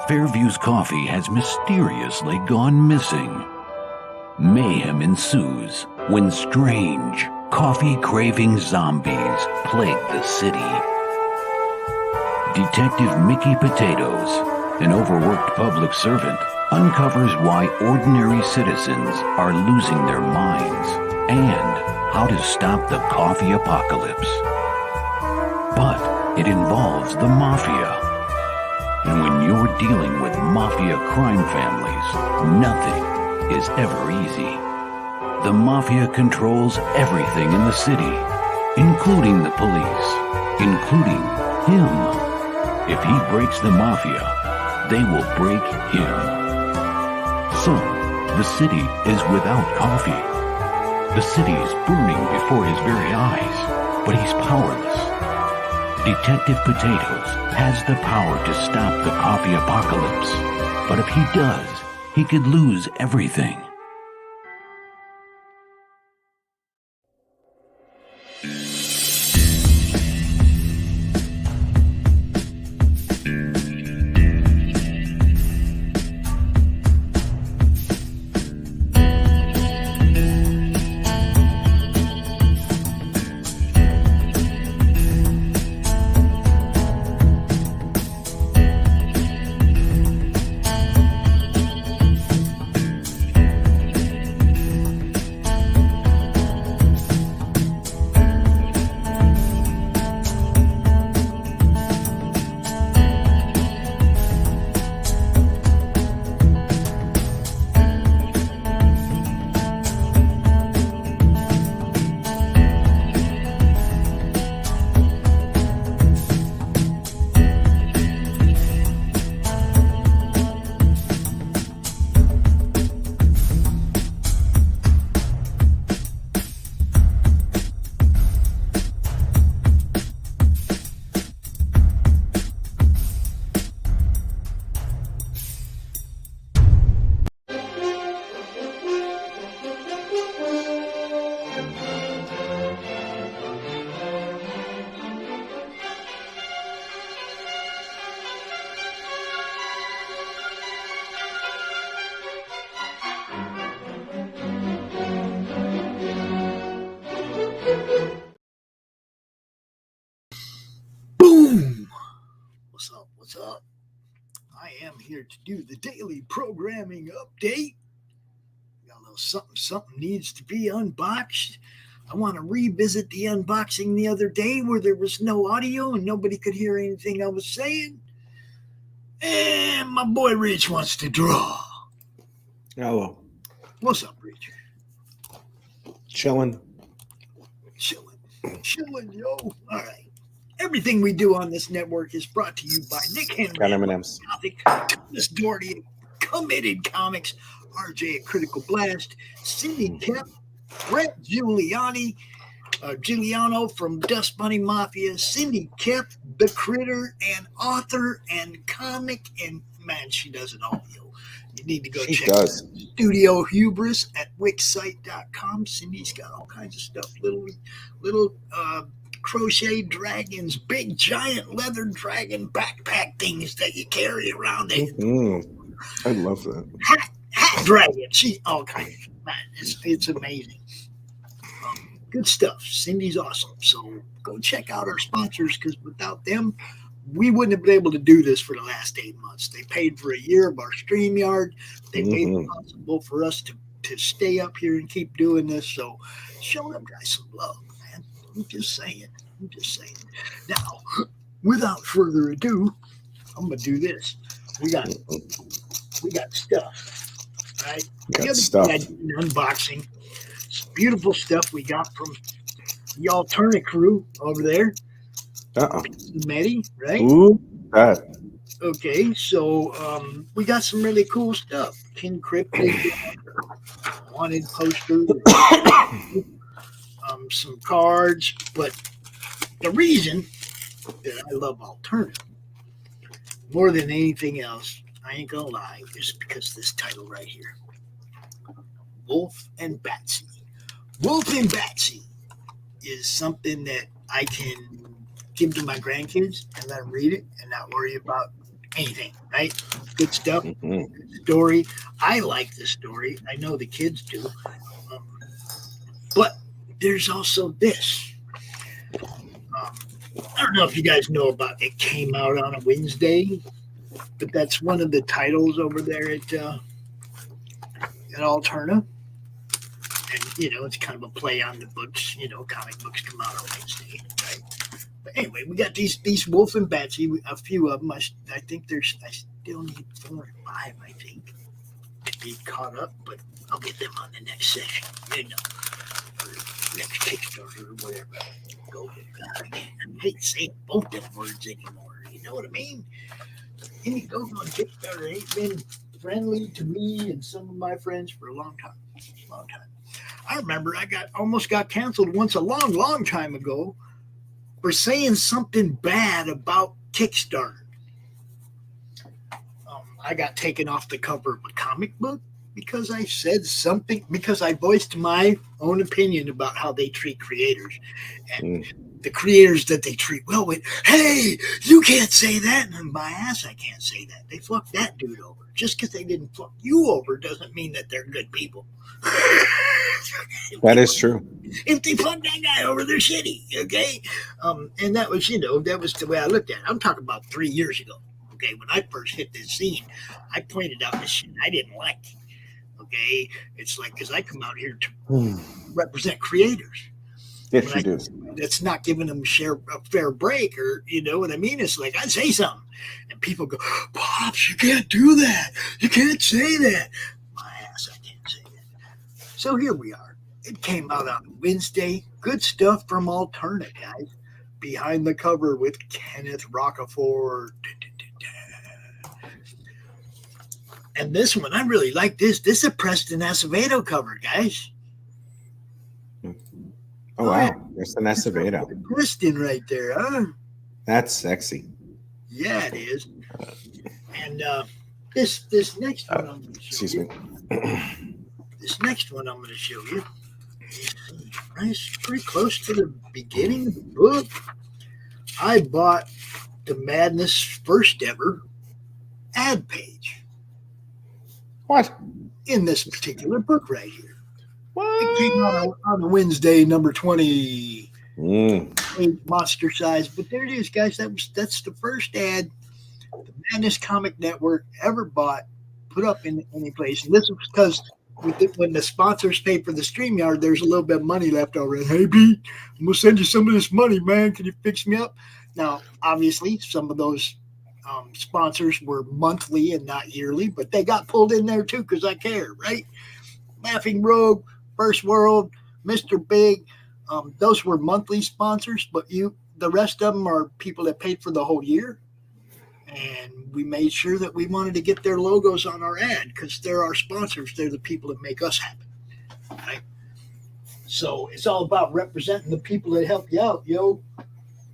Fairview's coffee has mysteriously gone missing. Mayhem ensues when strange, coffee-craving zombies plague the city. Detective Mickey Potatoes, an overworked public servant, uncovers why ordinary citizens are losing their minds and how to stop the coffee apocalypse. But it involves the mafia. And when you're dealing with mafia crime families, nothing is ever easy. The mafia controls everything in the city, including the police, including him. If he breaks the mafia, they will break him. So, the city is without coffee. The city is burning before his very eyes, but he's powerless. Detective Potatoes has the power to stop the coffee apocalypse, but if he does, he could lose everything. Boom! What's up? What's up? I am here to do the daily programming update. Got a little something needs to be unboxed. I want to revisit the unboxing the other day where there was no audio and nobody could hear anything I was saying. And my boy Rich wants to draw. Hello. What's up, Rich? Chilling, yo. All right. Everything we do on this network is brought to you by Nick Henry, M&M's. Gothic, Thomas Doherty, Committed Comics, RJ at Critical Blast, Cindy Koepp, Brett Giuliano from Dust Bunny Mafia, Cindy Koepp, the critter and author and comic, and man, she does it all, yo. You need to go check out Studio Hubris at wixsite.com. Cindy's got all kinds of stuff, little crochet dragons, big giant leather dragon backpack things that you carry around. I love that. Hat dragon. All kinds of, man, it's amazing. Good stuff. Cindy's awesome. So go check out our sponsors, because without them, we wouldn't have been able to do this for the last 8 months. They paid for a year of our StreamYard. They made it possible for us to stay up here and keep doing this. So show them guys some love, man. I'm just saying. Now, without further ado, I'm gonna do this. We got stuff, right? Got stuff. An unboxing. Some beautiful stuff we got from the ALTERNA crew over there. Medi, right? Ooh, that. Okay, so we got some really cool stuff. King Cryptic, wanted posters, some cards. But the reason that I love ALTERNA more than anything else, I ain't gonna lie, is because this title right here, Wolf and Batsy. Wolf and Batsy is something that I can give to my grandkids and let them read it and not worry about anything, right? Good stuff. Good story. I like the story. I know the kids do. But there's also this. I don't know if you guys know about it. Came out on a Wednesday, but that's one of the titles over there at ALTERNA. And, it's kind of a play on the books. Comic books come out on Wednesday, right? But anyway, we got these Wolf and Batsy, a few of them. I think I still need 4 or 5, I think, to be caught up, but I'll get them on the next session, or next Kickstarter or whatever. Go with that. I hate saying both them words anymore. You know what I mean? Any go on Kickstarter ain't been friendly to me and some of my friends for a long time. I remember I almost got canceled once a long time ago for saying something bad about Kickstarter. I got taken off the cover of a comic book because I said something, because I voiced my own opinion about how they treat creators. And the creators that they treat well went, hey, you can't say that. And my ass, I can't say that. They fucked that dude over. Just because they didn't fuck you over doesn't mean that they're good people. That is true. If they fuck that guy over, they're shitty, okay? And that was, that was the way I looked at it. I'm talking about 3 years ago, okay? When I first hit this scene, I pointed out the shit I didn't like, okay? It's like, because I come out here to represent creators. Yes, you do. That's not giving them a fair break, or, you know what I mean? It's like, I say something, and people go, Pops, you can't do that. You can't say that. My ass, I can't say that. So here we are. It came out on Wednesday. Good stuff from ALTERNA, guys. Behind the cover with Kenneth Rocafort. And this one, I really like this. This is a Preston Acevedo cover, guys. Oh, wow. There's an Acevedo. Preston right there, huh? That's sexy. Yeah, it is. And this next one I'm going to show you. This next one I'm going to show you. It's pretty close to the beginning of the book. I bought the Madness first ever ad page. What? In this particular book right here. What? It came out on Wednesday, number 20. monster size. But there it is, guys. That's the first ad the Madness Comic Network ever put up in any place. And this was because when the sponsors pay for the StreamYard, there's a little bit of money left over. Hey, Pete, I'm going to send you some of this money, man. Can you fix me up? Now, obviously, some of those sponsors were monthly and not yearly, but they got pulled in there too because I care, right? Laughing Rogue, First World, Mr. Big, those were monthly sponsors, but the rest of them are people that paid for the whole year. And we made sure that we wanted to get their logos on our ad because they're our sponsors. They're the people that make us happy, right? So it's all about representing the people that help you out, yo.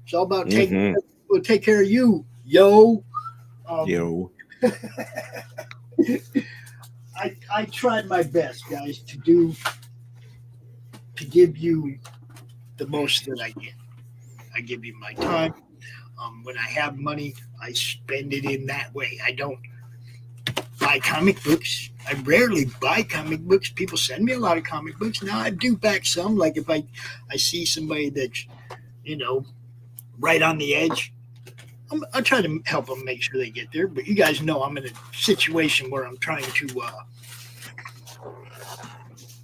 It's all about take care of you, yo. Yo. I tried my best, guys, to give you the most that I get. I give you my time. When I have money, I spend it in that way. I don't buy comic books. I rarely buy comic books. People send me a lot of comic books. Now I do back some. Like if I see somebody that's, right on the edge, I try to help them make sure they get there. But you guys know I'm in a situation where I'm trying to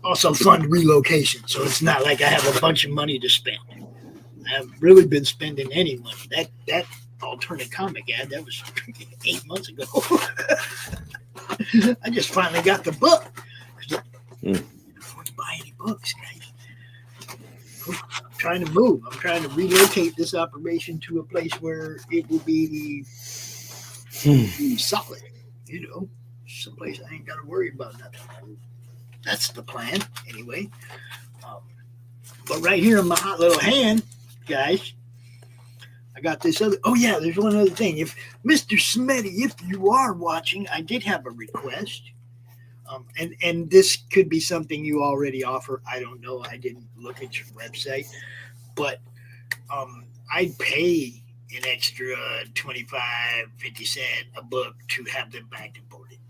also fund relocation. So it's not like I have a bunch of money to spend. I haven't really been spending any money. That alternate comic ad, that was 8 months ago. I just finally got the book. I can't afford to buy any books, guys. I'm trying to move. I'm trying to relocate this operation to a place where it will be solid, someplace I ain't got to worry about nothing. That's the plan, anyway. But right here in my hot little hand, guys, I got this other. Oh yeah, there's one other thing. If Mr. Smetty, if you are watching, I did have a request, and this could be something you already offer. I don't know. I didn't look at your website, but I'd pay an extra 25-50 cents a book to have them bagged and boarded.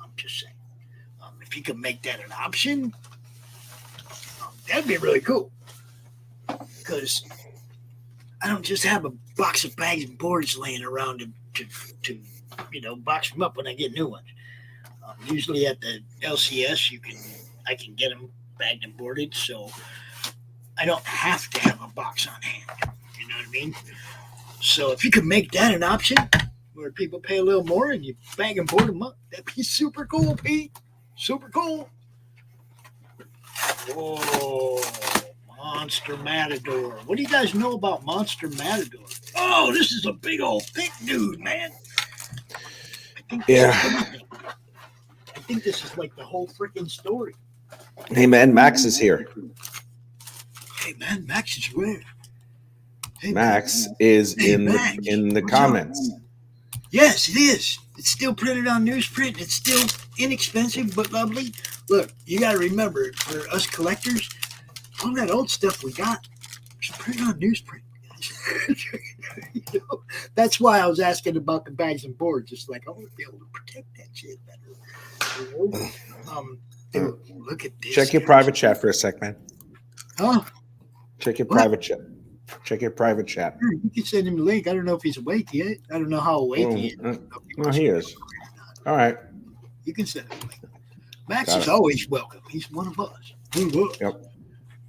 I'm just saying, if you could make that an option, that'd be really cool. Because I don't just have a box of bags and boards laying around to box them up when I get new ones. Usually at the LCS, I can get them bagged and boarded, so I don't have to have a box on hand. You know what I mean? So if you could make that an option, where people pay a little more and you bag and board them up, that'd be super cool, Pete. Super cool. Whoa. Monster Matador. What do you guys know about Monster Matador? Oh, this is a big old thick dude, man. I think this is like the whole freaking story. Hey, man, Max is here. Hey, man, Max is where? Hey, Max is in the comments. Yes, it is. It's still printed on newsprint. It's still inexpensive but lovely. Look, you got to remember, for us collectors, all that old stuff we got was printed on newsprint. That's why I was asking about the bags and boards. It's like I want to be able to protect that shit better. Dude, look at this. Check your private chat for a sec, man. Huh? Check your private chat. Check your private chat. Sure, you can send him the link. I don't know if he's awake yet. I don't know how awake he is. No, he is. All right. You can send him the link. Max is always welcome. He's one of us. Yep.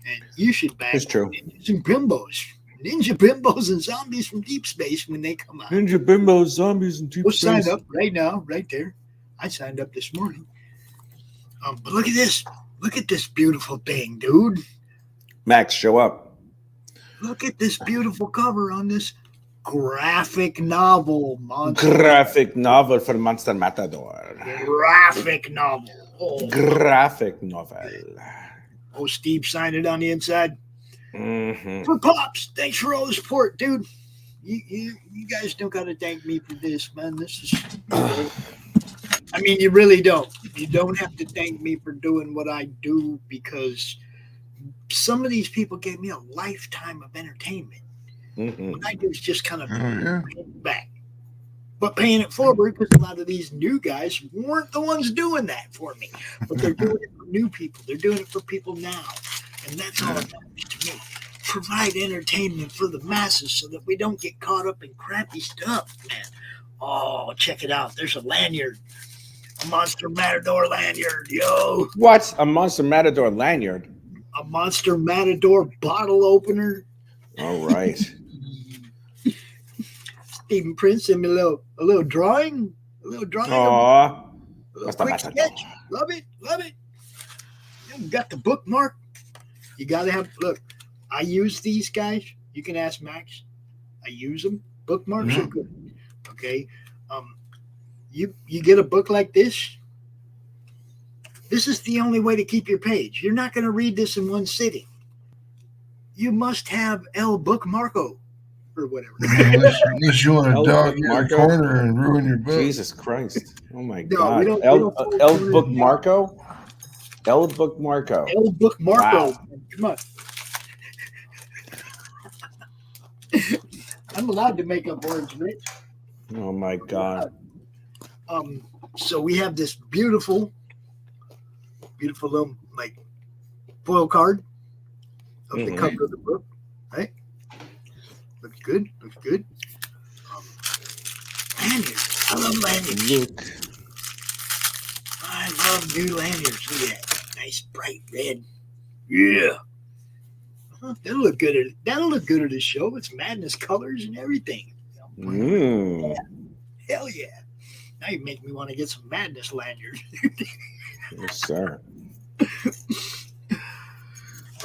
And you should back It's true. Ninjas and Bimbos. Ninja Bimbos and Zombies from Deep Space when they come out. Ninja Bimbos, Zombies, and Deep We'll Space. sign up right now, right there. I signed up this morning. But look at this. Look at this beautiful thing, dude. Max, show up. Look at this beautiful cover on this graphic novel. Graphic novel for Monster Matador. Graphic novel. Oh. Graphic novel. Oh, Steve signed it on the inside. Mm-hmm. For Pops, thanks for all the support, dude. You guys don't got to thank me for this, man. This is... I mean, you really don't. You don't have to thank me for doing what I do because some of these people gave me a lifetime of entertainment. Mm-hmm. What I do is just kind of pay it back. But paying it forward because a lot of these new guys weren't the ones doing that for me. But they're doing it for new people. They're doing it for people now. And that's all it matters to me. provide entertainment for the masses so that we don't get caught up in crappy stuff, man. Oh, check it out. There's a lanyard. A Monster Matador lanyard, yo. What? A Monster Matador lanyard? A Monster Matador bottle opener. All right. Steven Prince sent me a little drawing. A little drawing. Aww. A little quick sketch. Love it. Love it. You got the bookmark. You got to have, look, I use these guys. You can ask Max. I use them. Bookmarks are good. Okay. You get a book like this. This is the only way to keep your page. You're not going to read this in one sitting. You must have El Bookmarko or whatever. Unless you want to dog in your corner and ruin your book. Jesus Christ. Oh my No, God. we don't El Bookmarko? El Bookmarko. El Bookmarko. Wow. Come on. I'm allowed to make up words, Rich. Oh my God. So we have this beautiful little like foil card of the cover of the book, right? Looks good. Looks good. Lanyards. I love lanyards. Look. I love new lanyards. Look at that. Nice bright red. Yeah. That'll look good at the show. It's madness colors and everything. Mm. Yeah. Hell yeah. Now you make me want to get some madness lanyards. Yes, sir.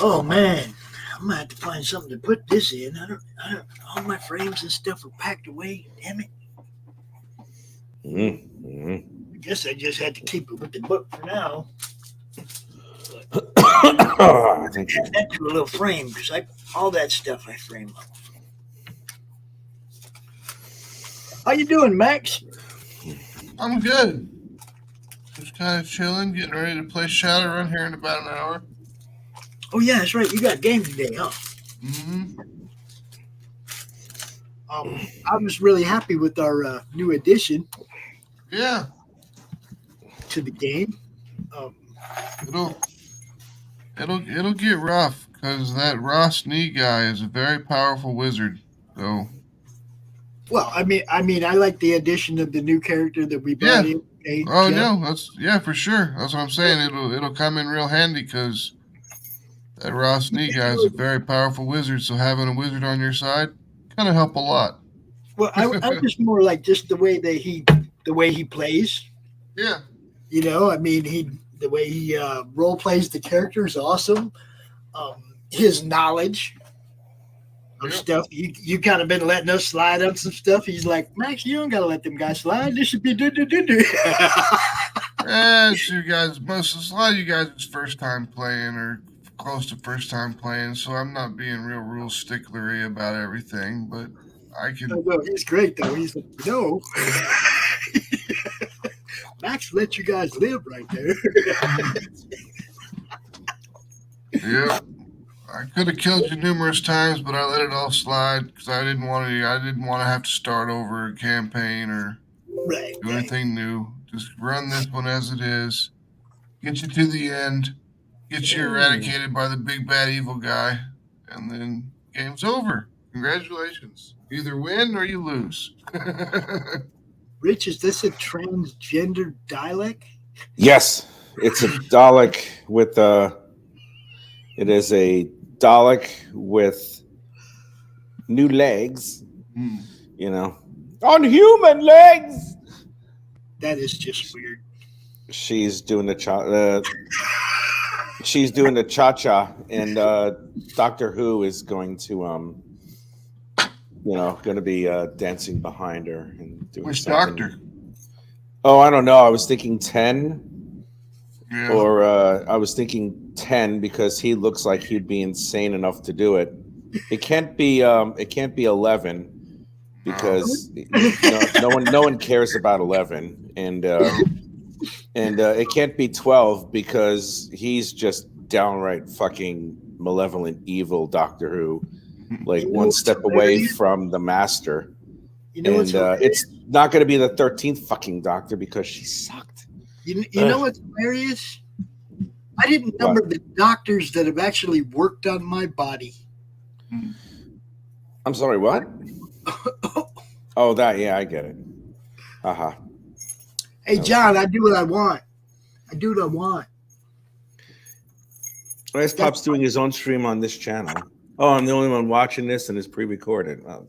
Oh man. I'm gonna have to find something to put this in. I don't all my frames and stuff are packed away. Damn it. I guess I just had to keep it with the book for now. I think Add that to a little frame because all that stuff I frame up. How you doing, Max? I'm good. Just kind of chilling, getting ready to play Shadowrun here in about an hour. Oh yeah, that's right. You got a game today, huh? Mm-hmm. I was really happy with our new addition Yeah. to the game. It'll get rough because that Ross Nee guy is a very powerful wizard. So Well, I mean, I like the addition of the new character that we brought in. Okay, oh Jeff. no, for sure. That's what I'm saying. It'll come in real handy because that Ross Nee guy is a very powerful wizard. So having a wizard on your side kind of help a lot. Well, I just more like just the way he plays. Yeah. You know, I mean, the way he role plays the character is awesome. His knowledge of stuff, you kind of been letting us slide up some stuff. He's like, Max, you don't gotta let them guys slide. This should be do. It's you guys. A lot of you guys is first time playing or close to first time playing, so I'm not being real rule sticklery about everything, but I can. No, he's great though. He's like, no. Max let you guys live right there. Yeah, I could have killed you numerous times, but I let it all slide because I didn't want to have to start over a campaign or do anything new. Just run this one as it is, get you to the end, get you eradicated by the big bad evil guy, and then game's over. Congratulations. You either win or you lose. Rich, is this a transgender Dalek? Yes, it's a Dalek with it is a Dalek with new legs, you know, on human legs. That is just weird. She's doing the cha-cha, and Doctor Who is going to going to be dancing behind her and doing Which something. doctor? Oh, I don't know. I was thinking 10, Yeah. or I was thinking 10 because he looks like he'd be insane enough to do it. It can't be 11 because no one cares about 11, and it can't be 12 because he's just downright fucking malevolent, evil Doctor Who. Like one step away from the master. And it's not going to be the 13th fucking Doctor because she sucked. You know what's hilarious? I didn't number the doctors that have actually worked on my body. I'm sorry, what? Oh, that, yeah, I get it. Uh-huh. Hey, John, I do what I want. I do what I want. Well, Pop's doing his own stream on this channel. Oh, I'm the only one watching this and it's pre-recorded. Oh,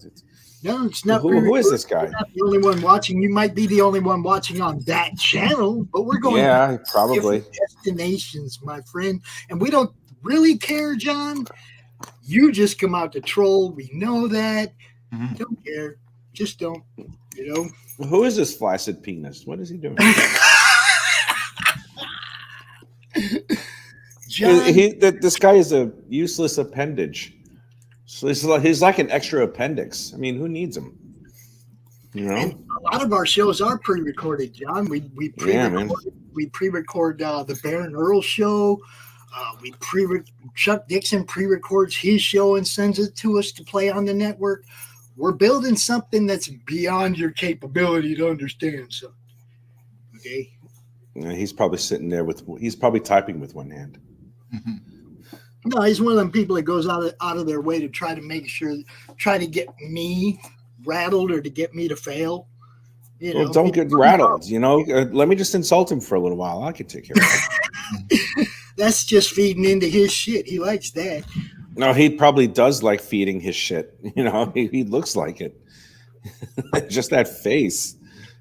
No, it's not. Who is this guy? You're not the only one watching. You might be the only one watching on that channel, but we're going to probably destinations, my friend. And we don't really care, John. You just come out to troll. We know that. Don't care. Just don't, you know. Who is this flaccid penis? What is he doing? John, this guy is a useless appendage. So he's like an extra appendix. I mean, who needs him? You know, and a lot of our shows are pre-recorded, John. We pre-record the Baron Earls show. Chuck Dixon pre-records his show and sends it to us to play on the network. We're building something that's beyond your capability to understand. So, okay. Yeah, he's probably sitting there he's probably typing with one hand. No, he's one of them people that goes out of their way to try to get me rattled or to get me to fail. You know, don't get rattled. You know, let me just insult him for a little while. I can take care of it. That's just feeding into his shit. He likes that. No, he probably does like feeding his shit. You know, he looks like it. Just that face.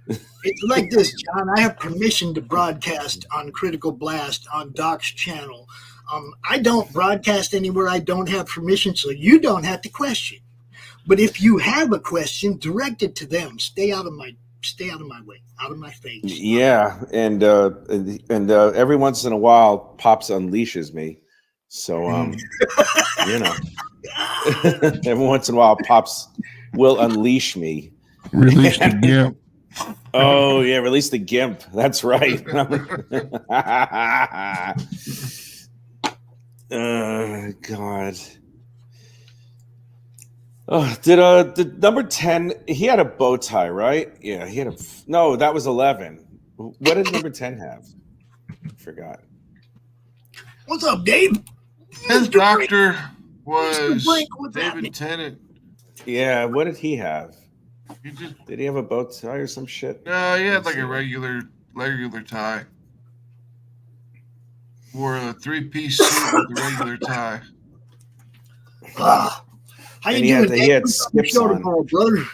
It's like this, John. I have permission to broadcast on Critical Blast on Doc's channel. I don't broadcast anywhere I don't have permission, so you don't have to question. But if you have a question, direct it to them. Stay out of my way, out of my face. Yeah, and every once in a while, Pops unleashes me. So you know, every once in a while, Pops will unleash me. Release the gimp. Oh yeah, release the gimp. That's right. God. Oh, did number 10? He had a bow tie, right? Yeah, he had no. That was 11. What did number 10 have? I forgot. What's up, Dave? His doctor was David happening? Tennant. Yeah, what did he have? Did he have a bow tie or some shit? No, he had like a regular tie. Wore a 3-piece suit with a regular tie. How you doing? He had skips on. Tomorrow, brother.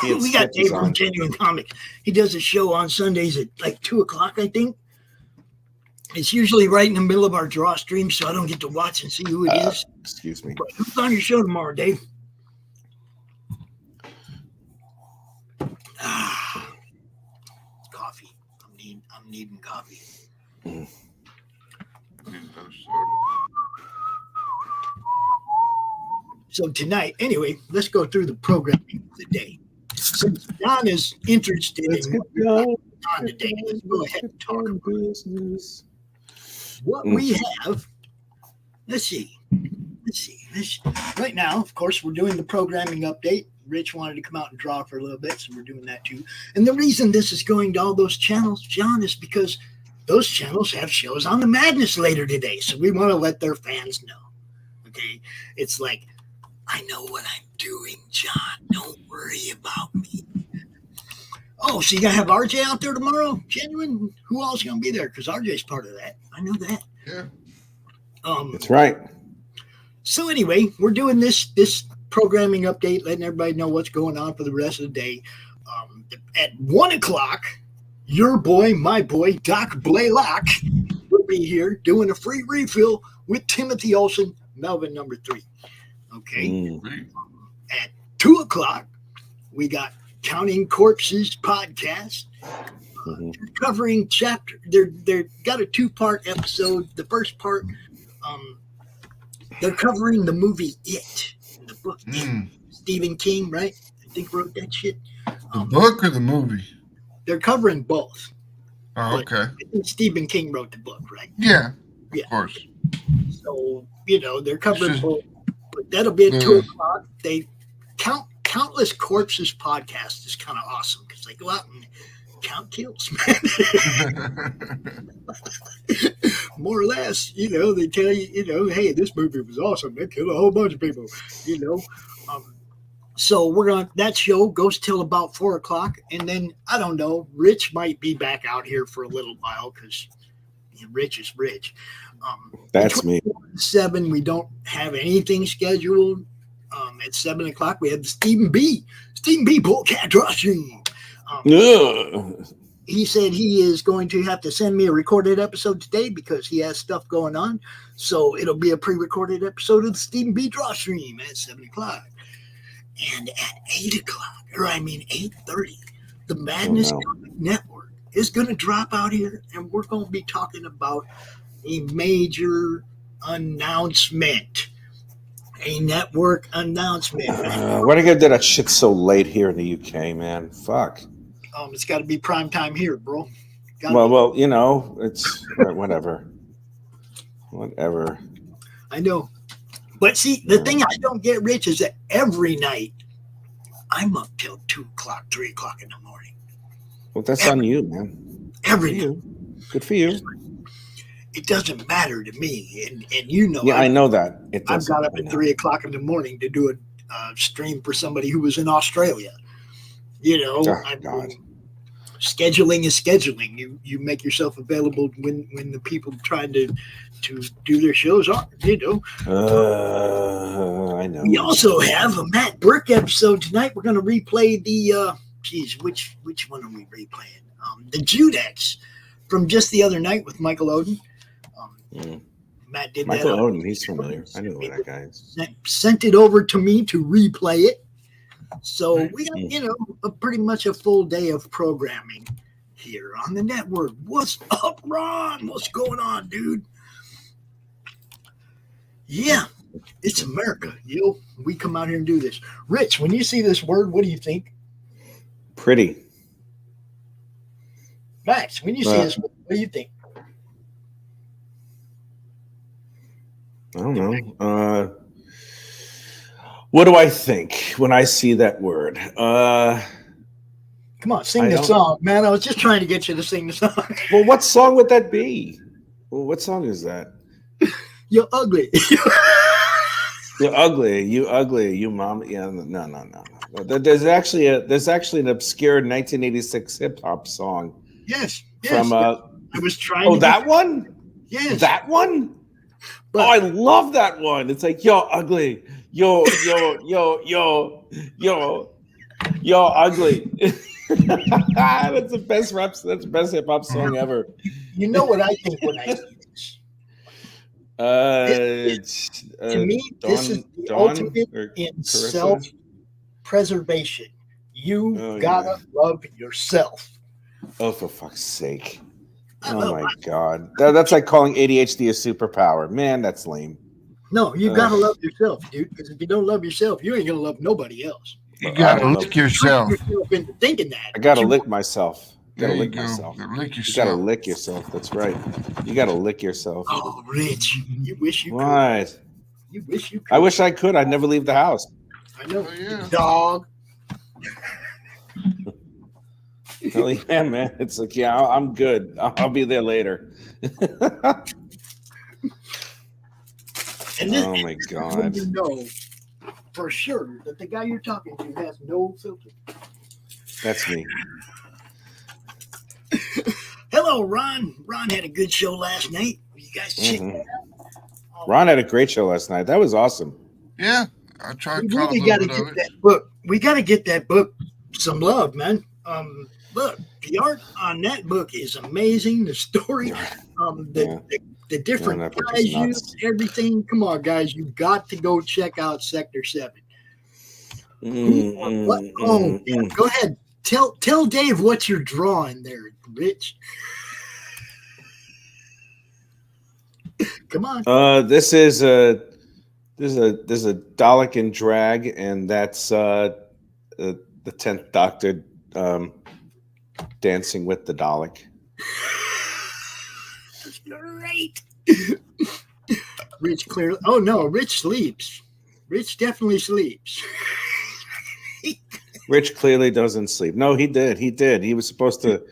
We got Dave from Genuine Comics. He does a show on Sundays at like 2:00, I think. It's usually right in the middle of our draw stream, so I don't get to watch and see who it is. Excuse me. But who's on your show tomorrow, Dave? Coffee. I'm needing coffee. So tonight, anyway, let's go through the programming of the day. Since John is interested in what we're talking on today, let's go ahead and talk about business. What we have, let's see. Right now, of course, we're doing the programming update. Rich wanted to come out and draw for a little bit, so we're doing that too. And the reason this is going to all those channels, John, is because those channels have shows on the Madness later today. So we want to let their fans know. Okay? It's like, I know what I'm doing, John. Don't worry about me. Oh, so you got to have RJ out there tomorrow? Genuine? Who else is going to be there? Because RJ's part of that. I know that. Yeah. That's right. So anyway, we're doing this programming update, letting everybody know what's going on for the rest of the day. At 1:00, your boy, my boy, Doc Blalock will be here doing a free refill with Timothy Olsen, Melvin number 3. Okay. At 2:00, we got Counting Corpses podcast. They're covering chapter. They're got a 2-part episode. The first part, they're covering the movie It, the book It. Stephen King, right? I think wrote that shit. The book or the movie? They're covering both. Oh, okay. I think Stephen King wrote the book, right? Yeah, of course. So, they're covering both. But that'll be at 2:00. They Countless Corpses podcast is kind of awesome because they go out and count kills, man. More or less, they tell you, hey, this movie was awesome. They killed a whole bunch of people, So that show goes till about 4:00, and then I don't know. Rich might be back out here for a little while because Rich is rich. That's me. 7, we don't have anything scheduled. At 7:00, we have the Stephen B. Boldcatstudios. He said he is going to have to send me a recorded episode today because he has stuff going on. So it'll be a pre-recorded episode of the Stephen B. Draw Stream at 7:00. And at 8:30, the Madness Comic Network is going to drop out here, and we're going to be talking about a major announcement. A network announcement. Why do you do that shit so late here in the UK, man? Fuck. It's got to be prime time here, bro. Well, it's whatever. Whatever. I know. But see, the thing I don't get, Rich, is that every night I'm up till 2:00, 3:00 in the morning. Well, that's on you, man. Every night. Good for you. It doesn't matter to me, and Yeah, I know that. I've got up at 3:00 in the morning to do a stream for somebody who was in Australia. God. Scheduling is scheduling. You make yourself available when the people trying to do their shows are. I know. We also have a Matt Burke episode tonight. We're going to replay the which one are we replaying? The Judex from just the other night with Michael Oden. Matt did Michael that. Oden, he's familiar. I know who that guy is. Sent it over to me to replay it. So we got, pretty much a full day of programming here on the network. What's up, Ron? What's going on, dude? Yeah, it's America. We come out here and do this. Rich, when you see this word, what do you think? Pretty. Max, when you see this word, what do you think? I don't know. What do I think when I see that word? Come on, sing the song, man. I was just trying to get you to sing the song. Well, what song would that be? Well, what song is that? You're ugly. You're ugly. You ugly. You mom. Yeah, no. There's actually an obscure 1986 hip hop song. Yes. From I was trying. Oh, that one. Yes. That one. But, I love that one. It's like, yo, ugly. Yo, ugly. That's the best rap. That's the best hip hop song ever. You know what I think when I see this? To me, this is the ultimate in self-preservation. You gotta love yourself. Oh, for fuck's sake. Oh my God. That's like calling ADHD a superpower. Man, that's lame. No, you gotta love yourself, dude. Because if you don't love yourself, you ain't gonna love nobody else. You gotta lick yourself. Into thinking that. I gotta lick myself. There you go. Lick yourself. You gotta lick yourself. That's right. You gotta lick yourself. Oh, Rich, you wish you could. What? You wish you could. I wish I could. I'd never leave the house. I know. Oh, yeah. Dog. Yeah, man. It's like, yeah, I'm good. I'll be there later. Oh my God. You know for sure that the guy you're talking to has no filter. That's me. Hello, Ron. Ron had a good show last night. You guys check it out. Ron had a great show last night. That was awesome. Yeah, I tried. We really got to get that book. We got to get that book some love, man. Look, the art on that book is amazing. The story, the different guys used, everything. Come on, guys, you got to go check out Sector 7. Go ahead. Tell Dave what you're drawing there, Rich. Come on. This is a Dalek in drag, and that's the 10th Doctor dancing with the Dalek. That's great. Rich clearly. Oh no, Rich sleeps. Rich definitely sleeps. Rich clearly doesn't sleep. No, he did. He was supposed to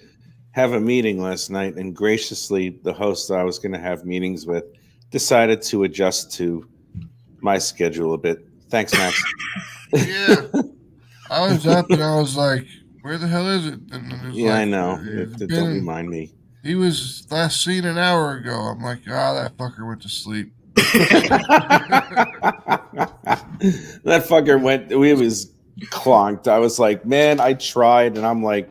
have a meeting last night, and graciously, the host that I was going to have meetings with decided to adjust to my schedule a bit. Thanks, Max. Yeah. I was up and I was like, where the hell is it? And it was Yeah, like, I know. Don't remind me. He was last seen an hour ago. I'm like, that fucker went to sleep. That fucker was clonked. I was like, man, I tried, and I'm like,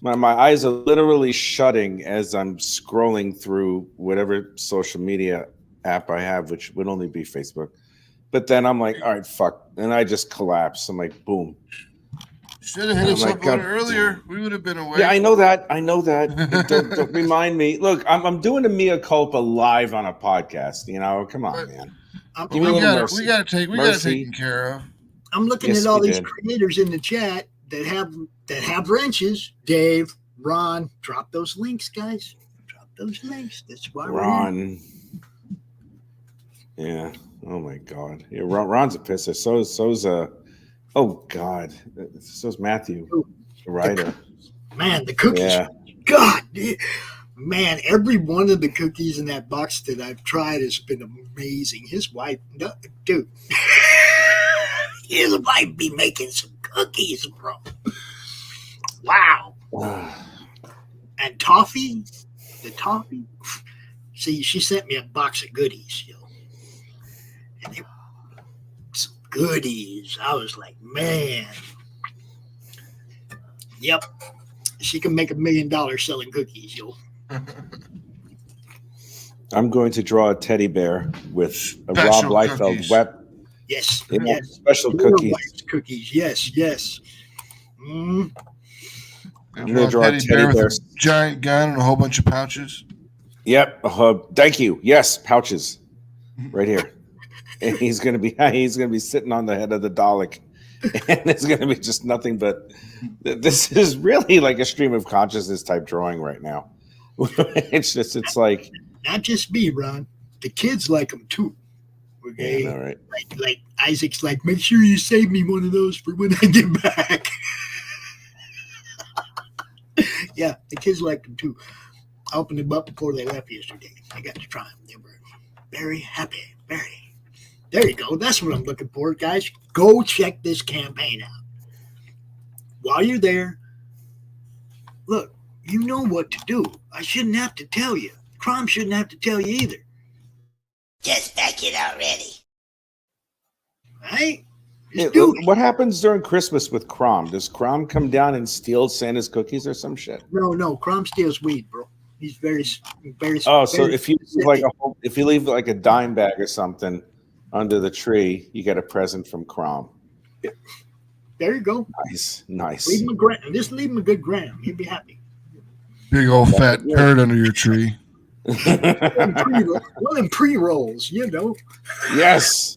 my eyes are literally shutting as I'm scrolling through whatever social media app I have, which would only be Facebook. But then I'm like, all right, fuck. And I just collapsed. I'm like, boom. Should have hit us up a little earlier. We would have been away. Yeah, I know that. Don't remind me. Look, I'm doing a mea culpa live on a podcast. Come on, man. We got to take taken care of. I'm looking at all these creators in the chat that have wrenches. Dave, Ron, drop those links, guys. Drop those links. That's why Ron. Yeah. Oh my God. Yeah, Ron's a pisser. So's oh God. So's Matthew, the writer. Man, the cookies. Yeah. God, man, every one of the cookies in that box that I've tried has been amazing. His wife, dude. His wife be making some cookies, bro. Wow. And toffee, the toffee. See, she sent me a box of goodies, and they were some goodies. I was like, man. Yep. She can make $1 million selling cookies, I'm going to draw a teddy bear with a Rob Liefeld web. Yes. Special cookies. Cookies. Yes. I'm going to draw a teddy bear with a giant gun and a whole bunch of pouches. Yep. Thank you. Yes, pouches. Right here. And he's going to be sitting on the head of the Dalek. And it's going to be just nothing but. This is really like a stream of consciousness type drawing right now. It's like. Not just me, Ron. The kids like them too. Okay. Yeah, all right. Like Isaac's like, make sure you save me one of those for when I get back. Yeah, the kids like them too. I opened them up before they left yesterday. I got to try them. They were very happy. Very. There you go. That's what I'm looking for, guys. Go check this campaign out. While you're there, look, you know what to do. I shouldn't have to tell you. Crom shouldn't have to tell you either. Just back it already. Right? What happens during Christmas with Crom? Does Crom come down and steal Santa's cookies or some shit? No. Crom steals weed, bro. He's very. Oh, so if you leave like a dime bag or something under the tree, you get a present from Crom. There you go. Nice. Leave him a gram. Just leave him a good gram. He'll be happy. Big old fat turd under your tree. Well, in pre-rolls, Yes.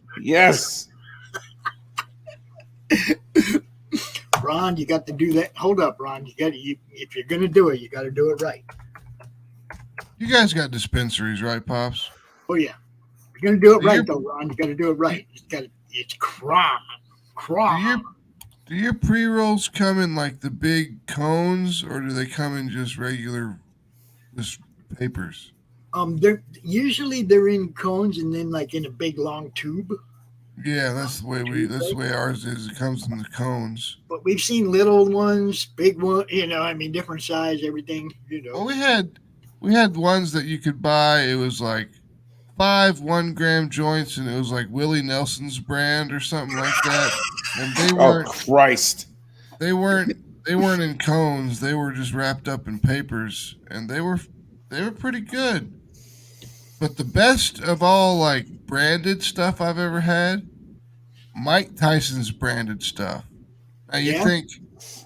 Ron, you got to do that. Hold up, Ron. If you're gonna do it, you got to do it right. You guys got dispensaries, right, Pops? Oh yeah. If you're gonna do it right, though, Ron. You got to do it right. It's Crom. Do your pre-rolls come in like the big cones, or do they come in just regular, just papers? They're in cones and then like in a big long tube. Yeah, that's the way ours is. It comes in the cones. But we've seen little ones, big ones, different size, everything, Well, we had ones that you could buy. It was like 5 1-gram joints, and it was like Willie Nelson's brand or something like that. And they weren't. Oh Christ! They weren't in cones. They were just wrapped up in papers, and they were pretty good. But the best of all, like, branded stuff I've ever had, Mike Tyson's branded stuff. Now you think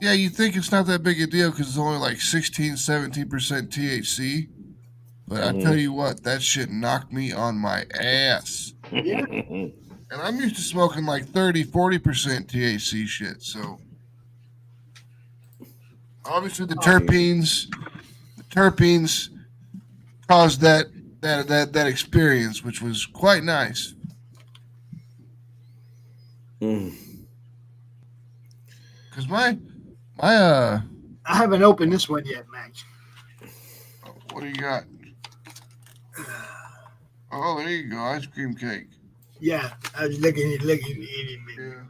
it's not that big a deal because it's only like 16-17% THC. But I tell you what, that shit knocked me on my ass. Yeah. And I'm used to smoking like 30-40% THC shit. So obviously the terpenes caused that experience, which was quite nice. Because I haven't opened this one yet, Max. What do you got? Oh, there you go. Ice cream cake. Yeah, I was looking at it. Yeah.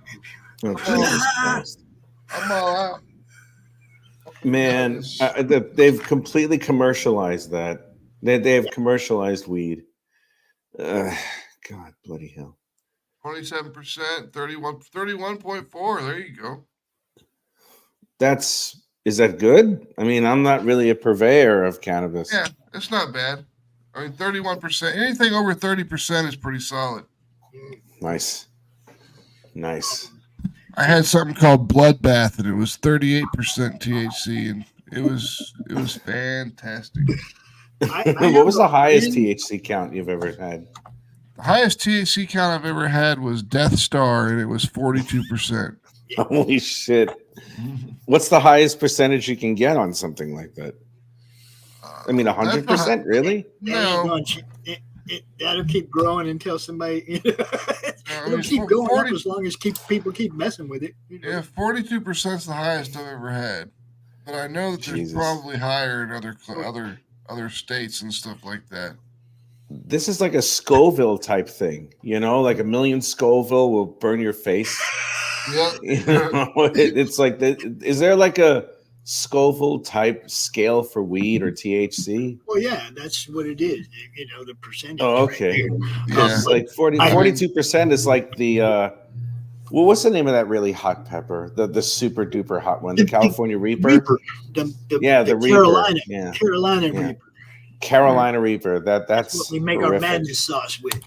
Oh, Jesus Christ. I'm all out. Man, they've completely commercialized that. They have commercialized weed. God bloody hell. 27%, 31.4. There you go. Is that good? I mean, I'm not really a purveyor of cannabis. Yeah, it's not bad. I mean, 31%. Anything over 30% is pretty solid. Nice. I had something called Bloodbath, and it was 38% THC, and it was fantastic. What was the highest THC count you've ever had? The highest THC count I've ever had was Death Star, and it was 42%. Holy shit. What's the highest percentage you can get on something like that? I mean, 100%, really? No. That'll keep growing until somebody. It'll keep going up as long as people keep messing with it. Yeah, 42% is the highest I've ever had. But I know that there's probably higher in other states and stuff like that. This is like a Scoville type thing, like a million Scoville will burn your face. Yep. It's like is there like a Scoville type scale for weed or THC? Well, yeah, that's what it is. The percentage. Oh, okay. Right, yeah. Like 42% is like the what's the name of that really hot pepper? The super duper hot one, the California Reaper. The Reaper. Carolina Reaper. Carolina Reaper. That's what we make horrific. our madness sauce with.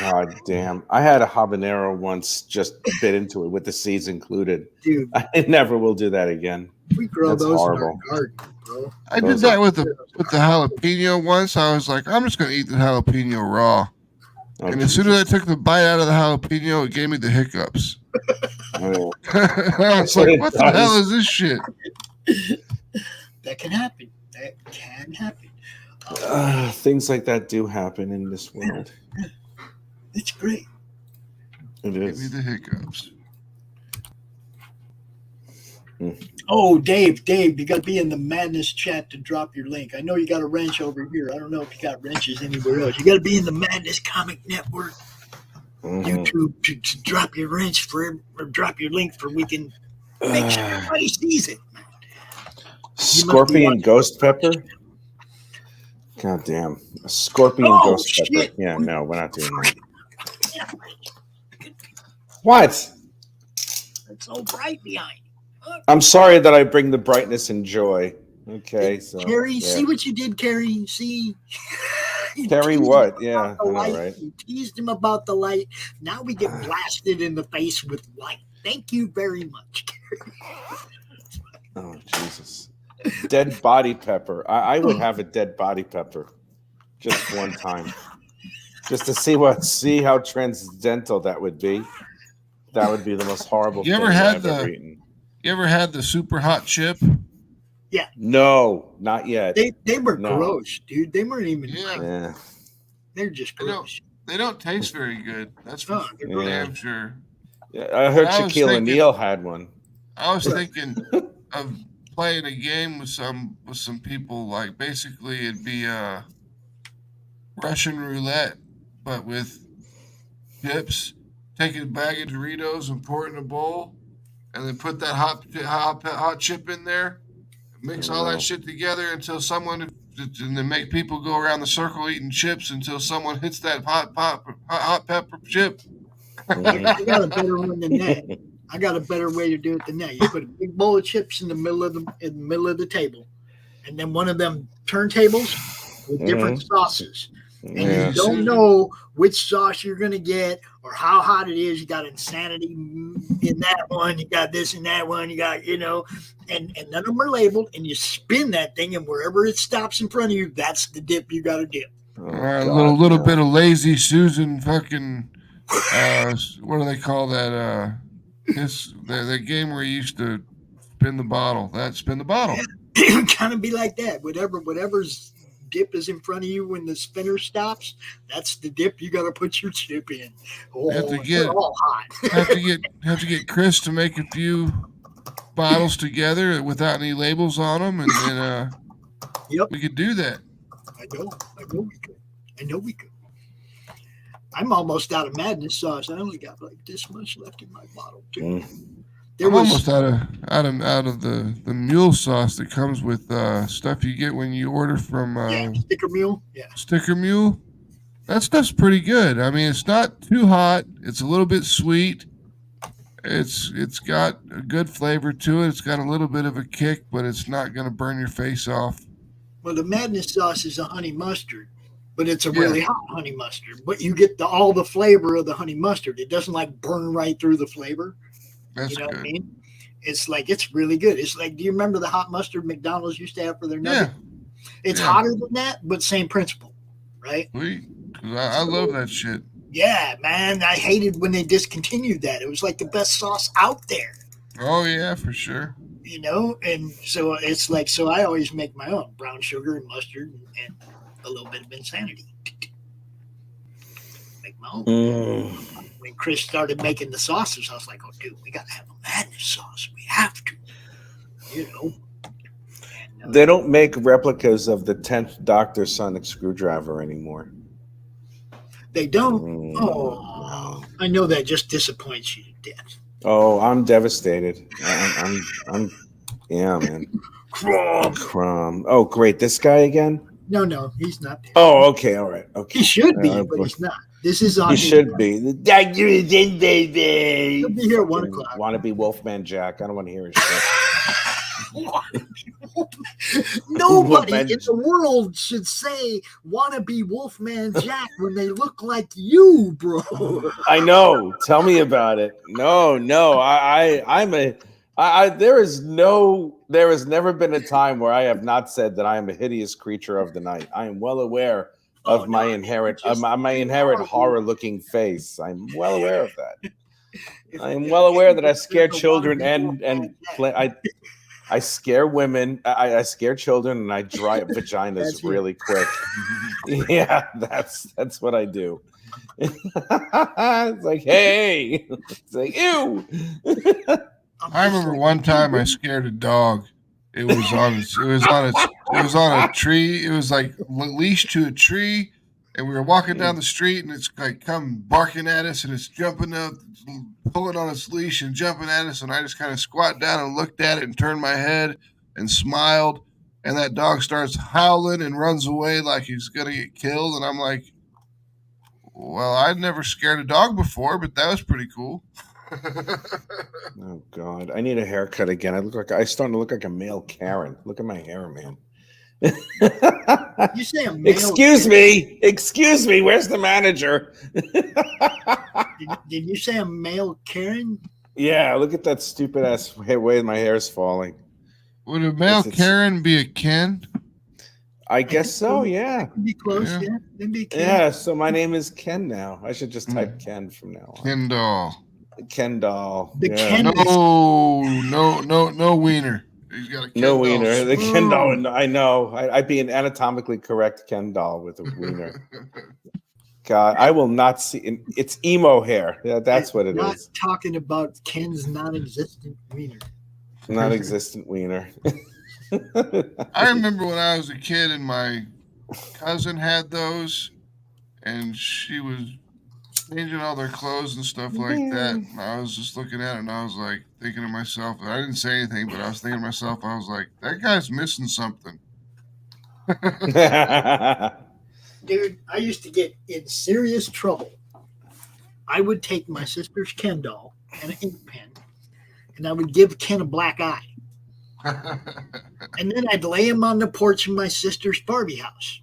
God damn. I had a habanero once, just bit into it with the seeds included. Dude. I never will do that again. We grow That's those horrible. in our garden, bro. I did that with the jalapeno once. I was like, I'm just going to eat the jalapeno raw. And as soon as I took the bite out of the jalapeno, it gave me the hiccups. Oh. I was like, what the hell is this shit? That can happen. Things like that do happen in this world. It's great. It is. Give me the hiccups. Oh, Dave, you got to be in the Madness chat to drop your link. I know you got a wrench over here. I don't know if you got wrenches anywhere else. You got to be in the Madness Comic Network YouTube to drop your wrench or drop your link for we can make sure everybody sees it. Scorpion ghost pepper? God damn. A scorpion ghost pepper. Yeah, no, we're not doing that. What? It's so bright behind you. I'm sorry that I bring the brightness and joy. Okay, so Carrie, see what you did, Carrie. See, Carrie, what? Yeah, I know, right? You teased him about the light. Now we get blasted in the face with light. Thank you very much, Carrie. Oh Jesus! Dead body pepper. I would have a dead body pepper, just one time, just to see how transcendental that would be. That would be the most horrible thing I've ever eaten. You ever had the super hot chip? Yeah. No, not yet. They were gross, dude. They weren't even. Yeah. They're just gross. They don't taste very good. That's for damn sure. Yeah, I heard Shaquille O'Neal had one. I was thinking of playing a game with some people. Like basically, it'd be Russian roulette, but with chips. Take a bag of Doritos and pour it in a bowl, and then put that hot chip in there. Mix all that shit together until someone, and then make people go around the circle eating chips until someone hits that hot pepper chip. I got a better one than that. I got a better way to do it than that. You put a big bowl of chips in the middle of the table, and then one of them turntables with different sauces. And you don't know which sauce you're going to get or how hot it is. You got insanity in that one. You got this in that one. You got, and none of them are labeled. And you spin that thing, and wherever it stops in front of you, that's the dip you got to dip. All right, a little bit of Lazy Susan fucking, what do they call that? The game where you used to spin the bottle. Spin the bottle. Yeah. Kind of be like that. Whatever's dip is in front of you when the spinner stops, that's the dip you got to put your chip in. They're all hot. have to get Chris to make a few bottles together without any labels on them, and then Yep. We could do that. I know we could. I'm almost out of madness sauce. I only got like this much left in my bottle too. I'm almost out of the mule sauce that comes with stuff you get when you order from Sticker Mule. Yeah. Sticker Mule. That stuff's pretty good. I mean, it's not too hot. It's a little bit sweet. It's got a good flavor to it. It's got a little bit of a kick, but it's not going to burn your face off. Well, the madness sauce is a honey mustard, but it's a really hot honey mustard. But you get all the flavor of the honey mustard. It doesn't like burn right through the flavor. That's you know good. What I mean? It's like it's really good. It's like, do you remember the hot mustard McDonald's used to have for their nuggets? Yeah. It's hotter than that, but same principle, right? Sweet. I love that shit. Yeah, man. I hated when they discontinued that. It was like the best sauce out there. Oh yeah, for sure. You know, and so it's like, so I always make my own brown sugar and mustard and a little bit of insanity. Make my own. When Chris started making the sauces, I was like, oh, dude, we got to have a madness sauce. We have to, you know. And, they don't make replicas of the 10th Doctor Sonic screwdriver anymore. They don't? Oh, I know that just disappoints you to death. Oh, I'm devastated. I'm yeah, man. Crom. Oh, great. This guy again? No, he's not there. Oh, okay. All right. Okay. He should be, but he's not. This is on. He should be. The doctor is in, baby. He'll be here at 1 o'clock. Want to be Wolfman Jack? I don't want to hear his shit. Nobody in the world should say "wanna be Wolfman Jack" when they look like you, bro. I know. Tell me about it. No. There has never been a time where I have not said that I am a hideous creature of the night. I am well aware of my inherent horror-looking face. I'm well aware of that. I am well aware that I scare children I scare women. I scare children, and I dry up vaginas really quick. Yeah, that's what I do. It's like, hey, it's like, ew. I remember one time I scared a dog. It was on a tree. It was like leashed to a tree, and we were walking down the street, and it's like come barking at us, and it's jumping up, pulling on its leash and jumping at us, and I just kind of squat down and looked at it and turned my head and smiled, and that dog starts howling and runs away like he's gonna get killed, and I'm like, well, I'd never scared a dog before, but that was pretty cool. Oh God, I need a haircut again. I starting to look like a male Karen. Look at my hair, man. You say a male Excuse me. Where's the manager? Did you say a male Karen? Yeah, look at that stupid ass way my hair is falling. Would a male Karen be a Ken? I guess so. Yeah. Be close. Yeah. Maybe Ken. Yeah. So my name is Ken now. I should just type Ken from now on. Ken doll. Ken doll. The Ken. No wiener. He's got a Ken no doll. wiener. The Ken doll. I know. I'd be an anatomically correct Ken doll with a wiener. God, I will not see. It's emo hair. Yeah, that's what it not is. Not talking about Ken's non-existent wiener. Non-existent wiener. I remember when I was a kid and my cousin had those, and she was changing all their clothes and stuff like that. And I was just looking at it, and I was like thinking to myself, I didn't say anything, but I was thinking to myself, I was like, that guy's missing something. Dude, I used to get in serious trouble. I would take my sister's Ken doll and an ink pen, and I would give Ken a black eye. And then I'd lay him on the porch of my sister's Barbie house.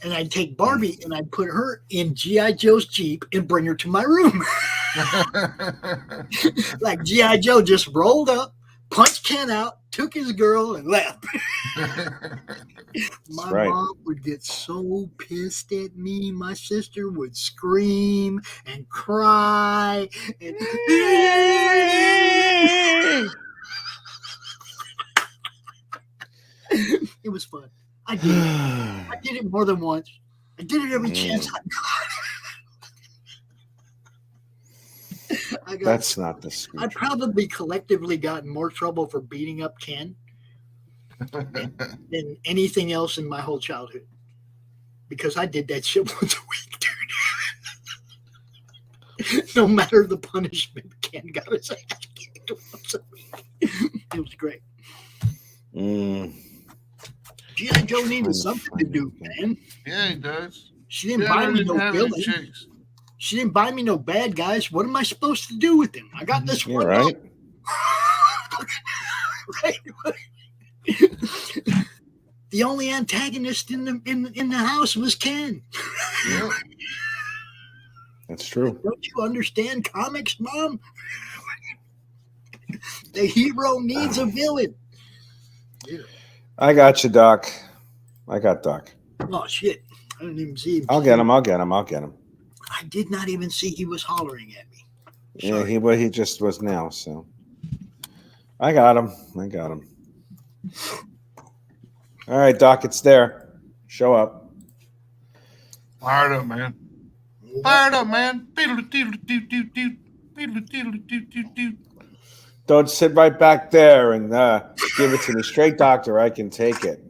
And I'd take Barbie and I'd put her in G.I. Joe's Jeep and bring her to my room. Like G.I. Joe just rolled up, punched Ken out, took his girl, and left. My mom would get so pissed at me. My sister would scream and cry. And it was fun. I did it. I did it more than once. I did it every chance I got. That's not the script. I probably collectively got in more trouble for beating up Ken than anything else in my whole childhood. Because I did that shit once a week, dude. No matter the punishment, Ken got his ass kicked once a week. It was great. G.I. Joe needed something to do, man. Yeah, he does. She didn't buy me no villain. She didn't buy me no bad guys. What am I supposed to do with him? I got this one. Right. Right. The only antagonist in the house was Ken. Yep. That's true. Don't you understand comics, Mom? The hero needs a villain. I got you, Doc. I got Doc. Oh shit! I didn't even see him. I'll get him. I did not even see he was hollering at me. Sorry. Yeah, he just was now. So I got him. All right, Doc, it's there. Show up. Fired up, man. Don't sit right back there and give it to me straight, Doctor. I can take it.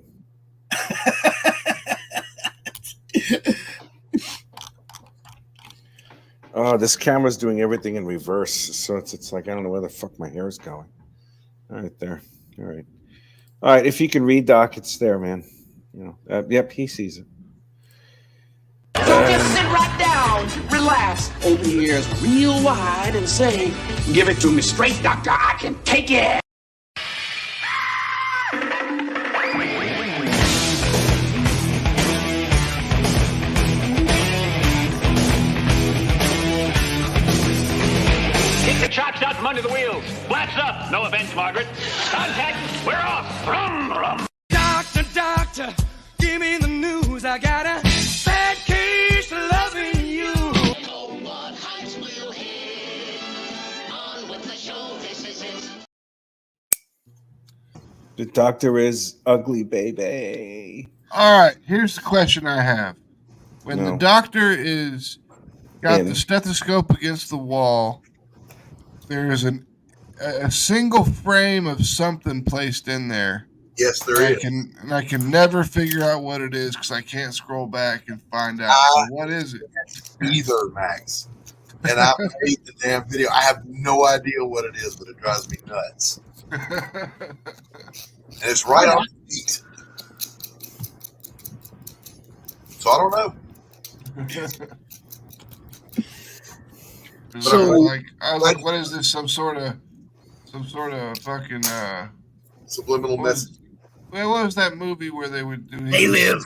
Oh, this camera's doing everything in reverse, so it's like I don't know where the fuck my hair is going. All right, there. All right. If you can read, Doc, it's there, man. Yep, he sees it. So just sit right down, relax, open your ears real wide, and say, "Give it to me straight, Doctor. I can take it." Kick the chocks out from under the wheels. Blast up. No offense, Margaret. Contact. We're off. Rum, rum. Doctor, give me the news. I got a bad case of loving you. Oh, what heights will hit? On with the show, this is it. The doctor is ugly, baby. All right, here's the question I have. When the doctor is got the stethoscope against the wall, there is a single frame of something placed in there. Yes, there is. I can never figure out what it is because I can't scroll back and find out. So what is it? Either, Max. And I hate the damn video. I have no idea what it is, but it drives me nuts. And it's right on the feet. So I don't know. So I was like, what is this? Some sort of fucking subliminal message. Well, what was that movie where they would do? They Live.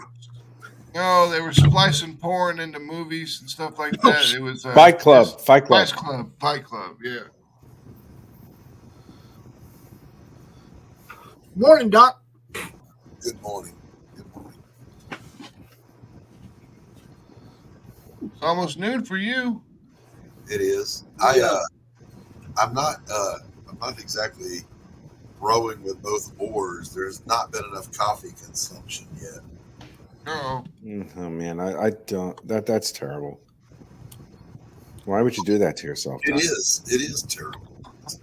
No, they were splicing porn into movies and stuff like that. It was Fight Club. Fight Club. Yeah. Morning, Doc. Good morning. It's almost noon for you. It is. I'm not exactly rowing with both oars. There's not been enough coffee consumption yet. Oh man, I don't. That's terrible. Why would you do that to yourself? It is terrible.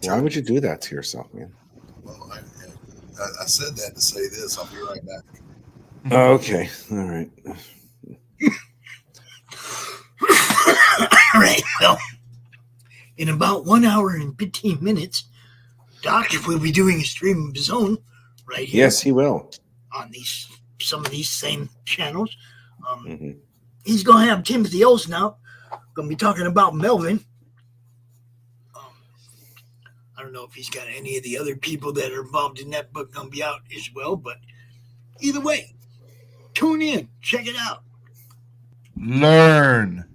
Why would you do that to yourself, man? Well, I said that to say this. I'll be right back. Oh, okay. All right. All right. Well, in about 1 hour and 15 minutes, Doc will be doing a stream of his own right here. Yes, he will. On some of these same channels. He's going to have Timothy Olsen out. Going to be talking about Melvin. I don't know if he's got any of the other people that are involved in that book going to be out as well, but either way, tune in. Check it out. Learn.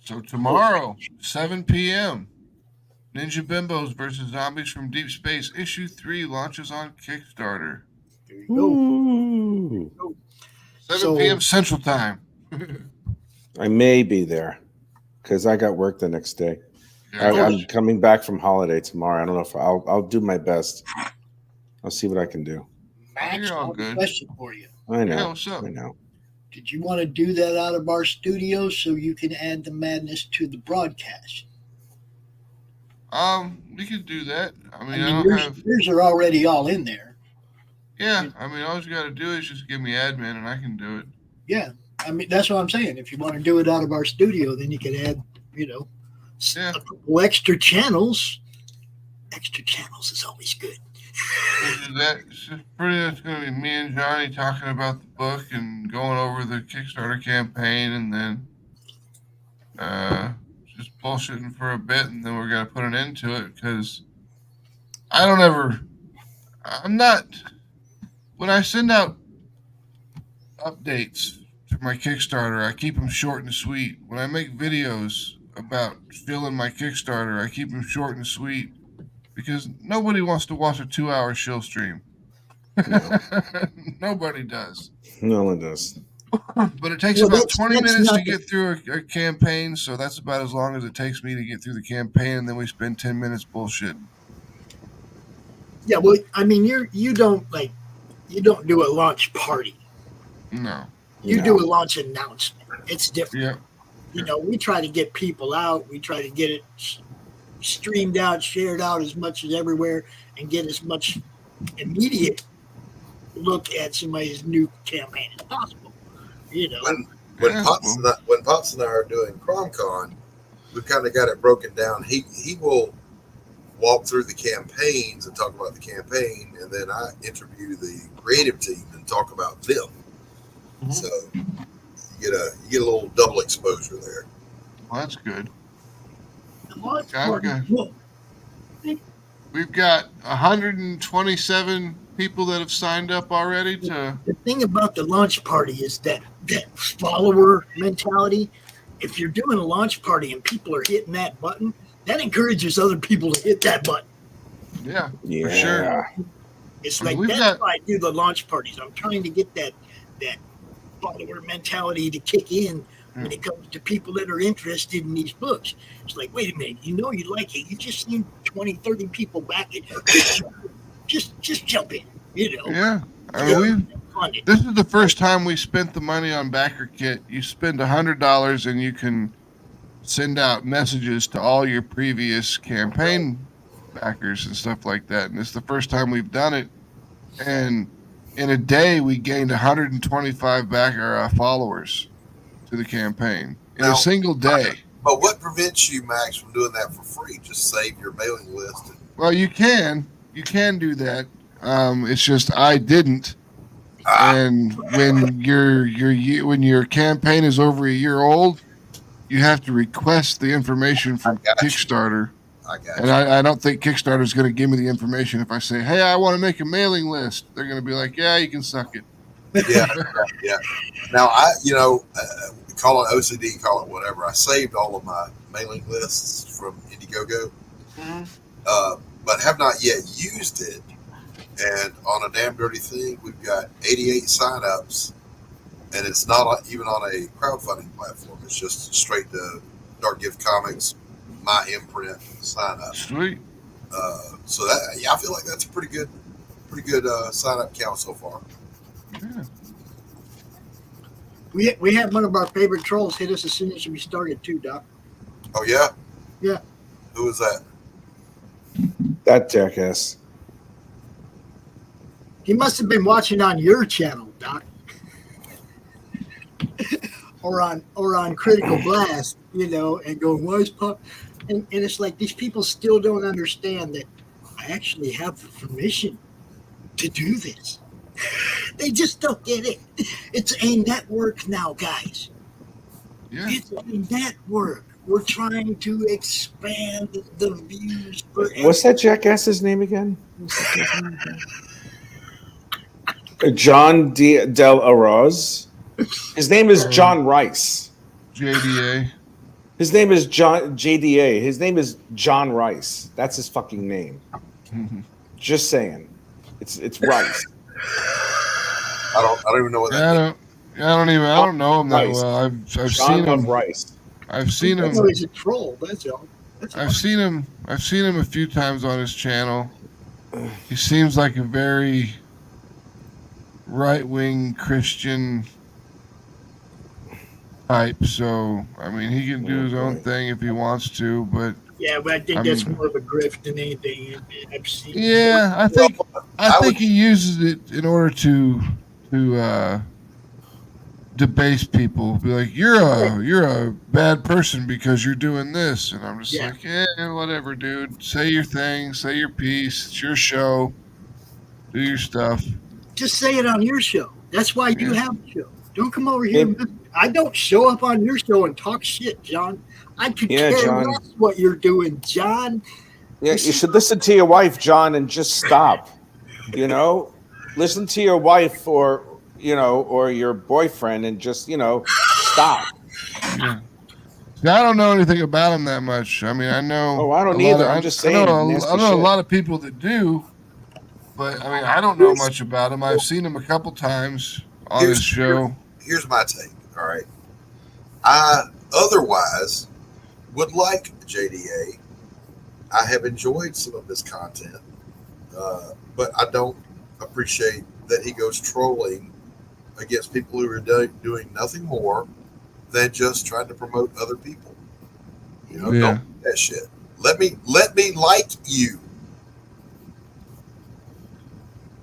So tomorrow, 7 p.m., Ninja Bimbos versus Zombies from Deep Space, Issue 3 launches on Kickstarter. There you go. 7 p.m. Central Time. I may be there because I got work the next day. Yeah. I'm coming back from holiday tomorrow. I don't know if I'll do my best. I'll see what I can do. Max, You're all I have a good. question for you. I know. Yeah, what's up? I know. Did you want to do that out of our studio so you can add the madness to the broadcast? We could do that. I mean, I mean, yours are already all in there. Yeah, I mean, all you got to do is just give me admin, and I can do it. Yeah, I mean that's what I'm saying. If you want to do it out of our studio, then you can add, a couple extra channels. Extra channels is always good. It's just pretty much going to be me and Johnny talking about the book and going over the Kickstarter campaign, and then just bullshitting for a bit, and then we're going to put an end to it because when I send out updates to my Kickstarter, I keep them short and sweet. When I make videos about filling my Kickstarter, I keep them short and sweet because nobody wants to watch a 2-hour show stream. No. Nobody does. No one does. But it takes about 20 minutes to get through a campaign, so that's about as long as it takes me to get through the campaign, and then we spend 10 minutes bullshitting. Yeah, well, I mean, you don't do a launch party. No. You do a launch announcement. It's different. Yeah. We try to get people out. We try to get it streamed out, shared out as much as everywhere, and get as much immediate look at somebody's new campaign as possible. When Pops and I are doing CromCon, we've kind of got it broken down. He will walk through the campaigns and talk about the campaign, and then I interview the creative team and talk about them. Mm-hmm. So you get a little double exposure there. Well, that's good. Well, we've got 127 people that have signed up already. The thing about the launch party is that follower mentality. If you're doing a launch party and people are hitting that button, that encourages other people to hit that button. Yeah. For sure. It's like that's why I do the launch parties. I'm trying to get that follower mentality to kick in when it comes to people that are interested in these books. It's like, wait a minute, you like it. You just seen 20, 30 people back it. Just jump in, Yeah. I mean, this is the first time we spent the money on backer kit. You spend $100 and you can send out messages to all your previous campaign backers and stuff like that. And it's the first time we've done it. And in a day, we gained 125 followers to the campaign in a single day. But what prevents you, Max, from doing that for free? Just save your mailing list. Well, you can do that. It's just I didn't. And when your campaign is over a year old, you have to request the information from Kickstarter. And I don't think Kickstarter is going to give me the information if I say, hey, I want to make a mailing list. They're going to be like, yeah, you can suck it. Yeah. Now, call it OCD, call it whatever. I saved all of my mailing lists from Indiegogo, but have not yet used it. And on a damn dirty thing, we've got 88 signups, and it's not even on a crowdfunding platform. It's just straight to Dark Gift Comics, my imprint sign up. Sweet. So that I feel like that's a pretty good sign up count so far. Yeah. We had one of our favorite trolls hit us as soon as we started too, Doc. Oh yeah. Yeah. Who was that? That jackass. He must have been watching on your channel, Doc. or on Critical Blast, and going, why is Pop? And it's like these people still don't understand that I actually have the permission to do this. They just don't get it. It's a network now, guys. Yeah. It's a network. We're trying to expand the views. What's that jackass's name again? John Del Arroz. His name is John Rice. JDA. His name is John JDA. His name is John Rice. That's his fucking name. Just saying. It's Rice. I don't even know what that means. I don't know him that well. I've seen him. Rice. I've seen him. He's a troll. That's all. I've seen him a few times on his channel. He seems like a very right-wing Christian type. So I mean, he can do his own thing if he wants to. But Yeah, but I think that's more of a grift than anything I've seen. Yeah, I think he uses it in order to debase people. Be like, you're a bad person because you're doing this, and I'm just like, yeah, whatever, dude. Say your thing, say your piece. It's your show. Do your stuff. Just say it on your show. That's why you have a show. Don't come over here. I don't show up on your show and talk shit, John. I could care less what you're doing, John. Yeah, you should listen to your wife, John, and just stop. You know, listen to your wife or your boyfriend and just, stop. Yeah. See, I don't know anything about him that much. I mean, I know. Oh, I don't either. I'm just saying. I know a lot of people that do, but I mean, I don't know much about him. I've seen him a couple times on his show. Here's my take. All right, I otherwise would like JDA. I have enjoyed some of his content, but I don't appreciate that he goes trolling against people who are doing nothing more than just trying to promote other people. Don't do that shit. Let me like you.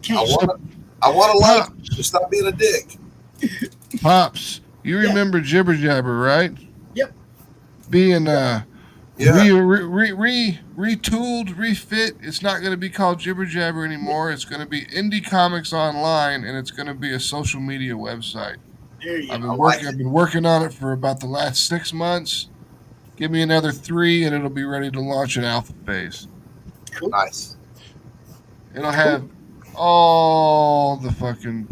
I want to like you. Just stop being a dick. Pops, you remember Jibber Jabber, right? Yep. Being retooled, refit. It's not going to be called Jibber Jabber anymore. It's going to be Indie Comics Online, and it's going to be a social media website. I've been working on it for about the last 6 months. Give me another 3, and it'll be ready to launch an alpha phase. Nice. It'll have all the fucking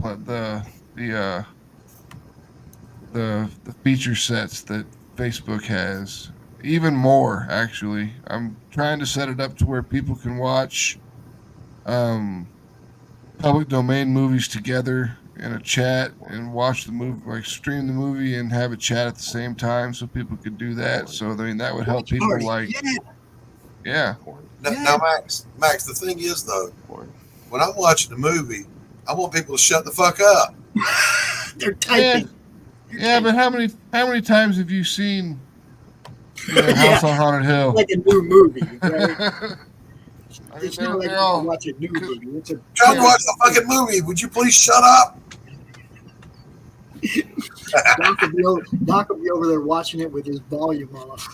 the feature sets that Facebook has. Even more, actually. I'm trying to set it up to where people can watch public domain movies together in a chat and watch the movie, like stream the movie and have a chat at the same time, so people could do that. So I mean, that would help people. Like, yeah. Now, Max, the thing is though, when I'm watching the movie, I want people to shut the fuck up. They're typing. Yeah, but how many times have you seen House on Haunted Hill? Like a new movie, right? It's not like you watch a new movie. It's a trying to watch the fucking movie. Would you please shut up? Doc will be over there watching it with his volume off.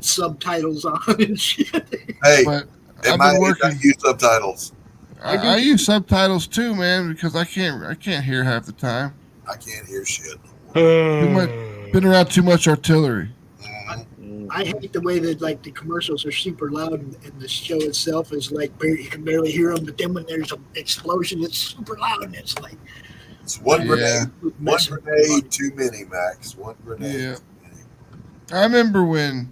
Subtitles on and shit. Hey, but I use subtitles. I use subtitles too, man, because I can't hear half the time. I can't hear shit. Been around too much artillery. I hate the way that like the commercials are super loud and the show itself is like you can barely hear them. But then when there's an explosion, it's super loud and it's like it's one grenade too many, Max. One grenade. Yeah. Too many. I remember when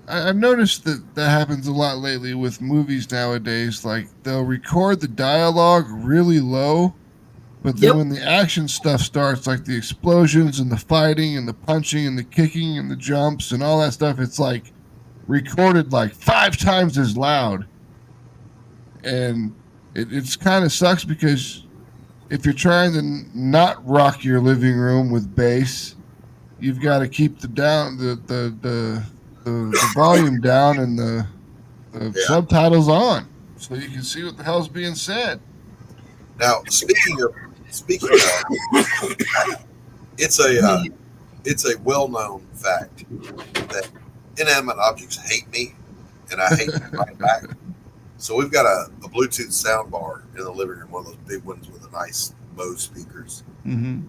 I've noticed that happens a lot lately with movies nowadays. Like they'll record the dialogue really low, but then when the action stuff starts, like the explosions and the fighting and the punching and the kicking and the jumps and all that stuff, it's like recorded like 5 times as loud. And it's kind of sucks because if you're trying to not rock your living room with bass, you've got to keep the volume down and the subtitles on so you can see what the hell's being said. Now, speaking of, it's a well-known fact that inanimate objects hate me, and I hate them right back. So we've got a Bluetooth sound bar in the living room, one of those big ones with the nice Bose speakers, and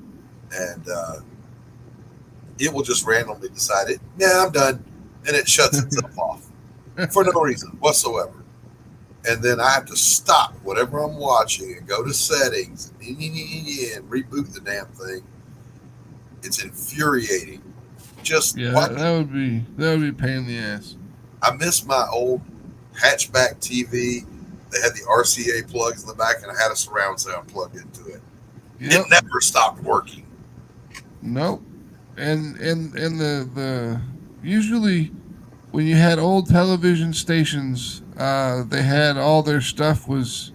it will just randomly decide it. Yeah, I'm done, and it shuts itself off for no reason whatsoever. And then I have to stop whatever I'm watching and go to settings and reboot the damn thing. It's infuriating. That would be a pain in the ass. I miss my old hatchback TV. They had the RCA plugs in the back, and I had a surround sound plugged into it. Yep. It never stopped working. Nope. And the usually when you had old television stations, they had all their stuff was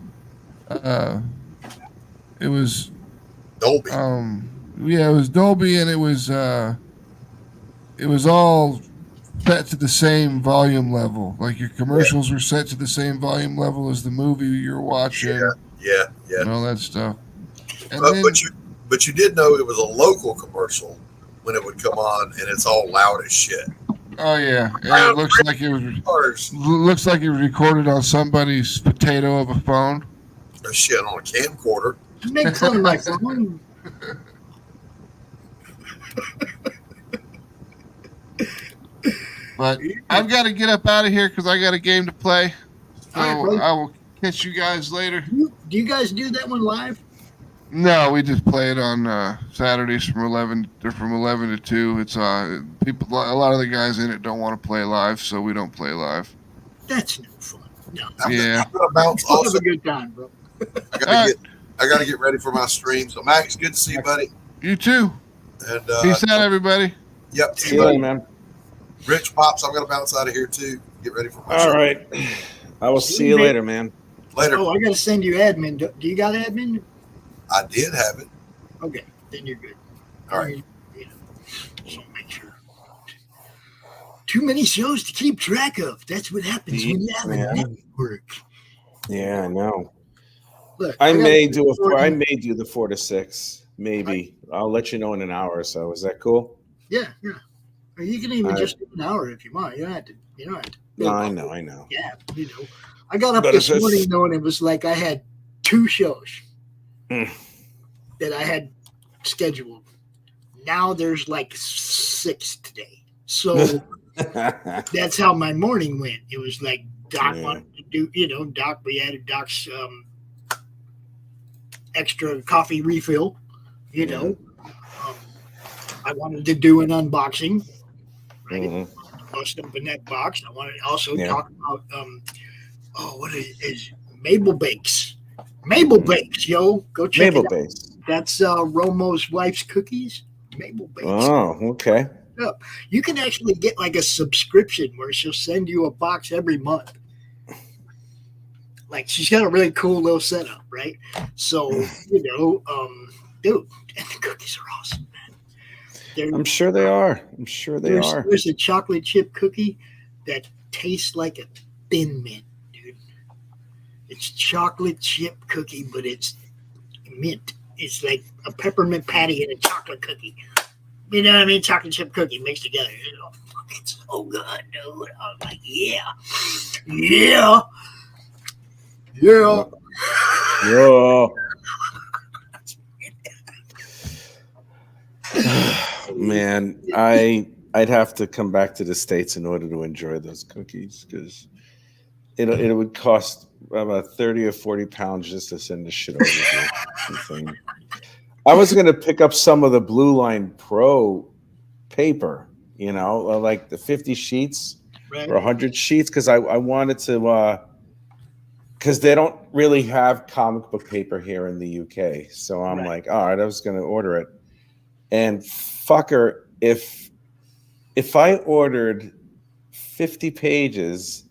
it was Dolby. It was Dolby, and it was all set to the same volume level. Like your commercials were set to the same volume level as the movie you're watching. Yeah. And all that stuff. And But you did know it was a local commercial when it would come on, and it's all loud as shit. Oh yeah, it looks like it was recorded on somebody's potato of a phone. Or shit on a camcorder. Make fun of my phone. But I've got to get up out of here because I got a game to play. So I will catch you guys later. Do you guys do that one live? No, we just play it on Saturdays from 11 to 2. It's people. A lot of the guys in it don't want to play live, so we don't play live. That's no fun. No. I'm gonna bounce. Also, have a good time, bro. I gotta get ready for my stream. So Max, good to see you, buddy. You too. And peace out, everybody. Yep. See you later, man. Rich Pops, I'm gonna bounce out of here too. Get ready for my All right. I will see you later, man. Later. Oh, I gotta send you admin. Do you got admin? I did have it. Okay, then you're good. All right. So make sure. Too many shows to keep track of. That's what happens when you have a network. Yeah, I know. Look, I may do the 4 to 6. Maybe. I'll let you know in an hour or so. Is that cool? Yeah. Or you can even just do an hour if you want. You don't have to. No, I know. Yeah, I got up this morning though, and it was like I had 2 shows that I had scheduled. Now there's like 6 today. So that's how my morning went. It was like Doc wanted to do, Doc, we added Doc's extra coffee refill, I wanted to do an unboxing, right? Bust open that box. I wanted to also talk about, what is Mabel Bakes? Mabel Bakes, yo. Go check Mabel it out. Bakes. That's Romo's wife's cookies. Mabel Bakes. Oh, okay. You can actually get like a subscription where she'll send you a box every month. Like she's got a really cool little setup, right? So, dude, and the cookies are awesome, man. I'm sure they are. There's a chocolate chip cookie that tastes like a Thin Mint, dude. It's chocolate chip cookie, but it's mint. It's like a peppermint patty and a chocolate cookie. You know what I mean? Chocolate chip cookie mixed together. It's so good, dude. I was like, yeah. Man, I'd have to come back to the States in order to enjoy those cookies because it would cost about 30 or 40 pounds just to send this shit over here. I was going to pick up some of the Blue Line Pro paper, like the 50 sheets or 100 sheets because I wanted to because they don't really have comic book paper here in the UK. So I'm like, all right, I was going to order it. And fucker, if I ordered 50 pages,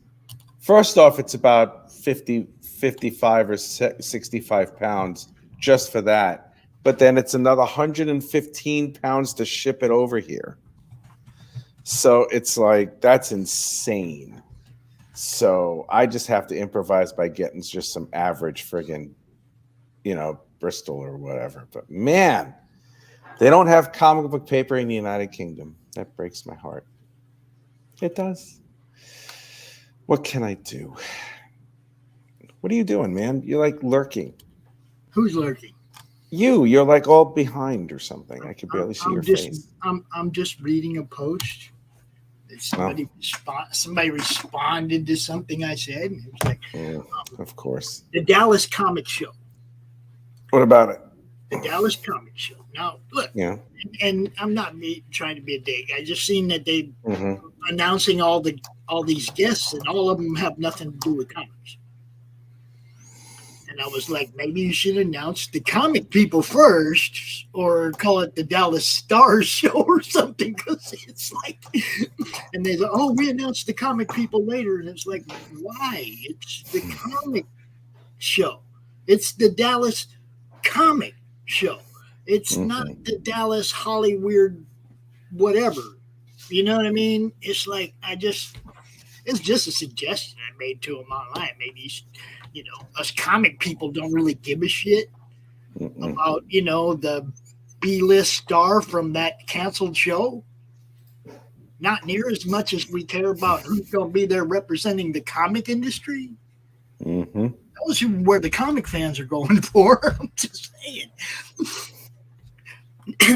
first off, it's about 55 or 65 pounds just for that. But then it's another 115 pounds to ship it over here. So it's like, that's insane. So I just have to improvise by getting just some average friggin', Bristol or whatever. But man, they don't have comic book paper in the United Kingdom. That breaks my heart. It does. What can I do? What are you doing, man? You're like lurking. Who's lurking? You're like all behind or something. I can barely see your face. I'm just reading a post. Somebody responded to something I said. And it was like, of course, the Dallas Comic Show. What about it? The Dallas Comic Show. Now, look, and I'm not trying to be a dig. I just seen that they announcing all these guests, and all of them have nothing to do with comics. And I was like, maybe you should announce the comic people first, or call it the Dallas Stars Show or something, because it's like, and they go, oh, we announced the comic people later, and it's like, why? It's the comic show. It's the Dallas Comic Show. It's not the Dallas Hollywood whatever You know what I mean? It's like it's just a suggestion I made to him online. Maybe us comic people don't really give a shit about the B-list star from that canceled show. Not near as much as we care about who's going to be there representing the comic industry. Mm-hmm. Those are where the comic fans are going for. I'm just saying.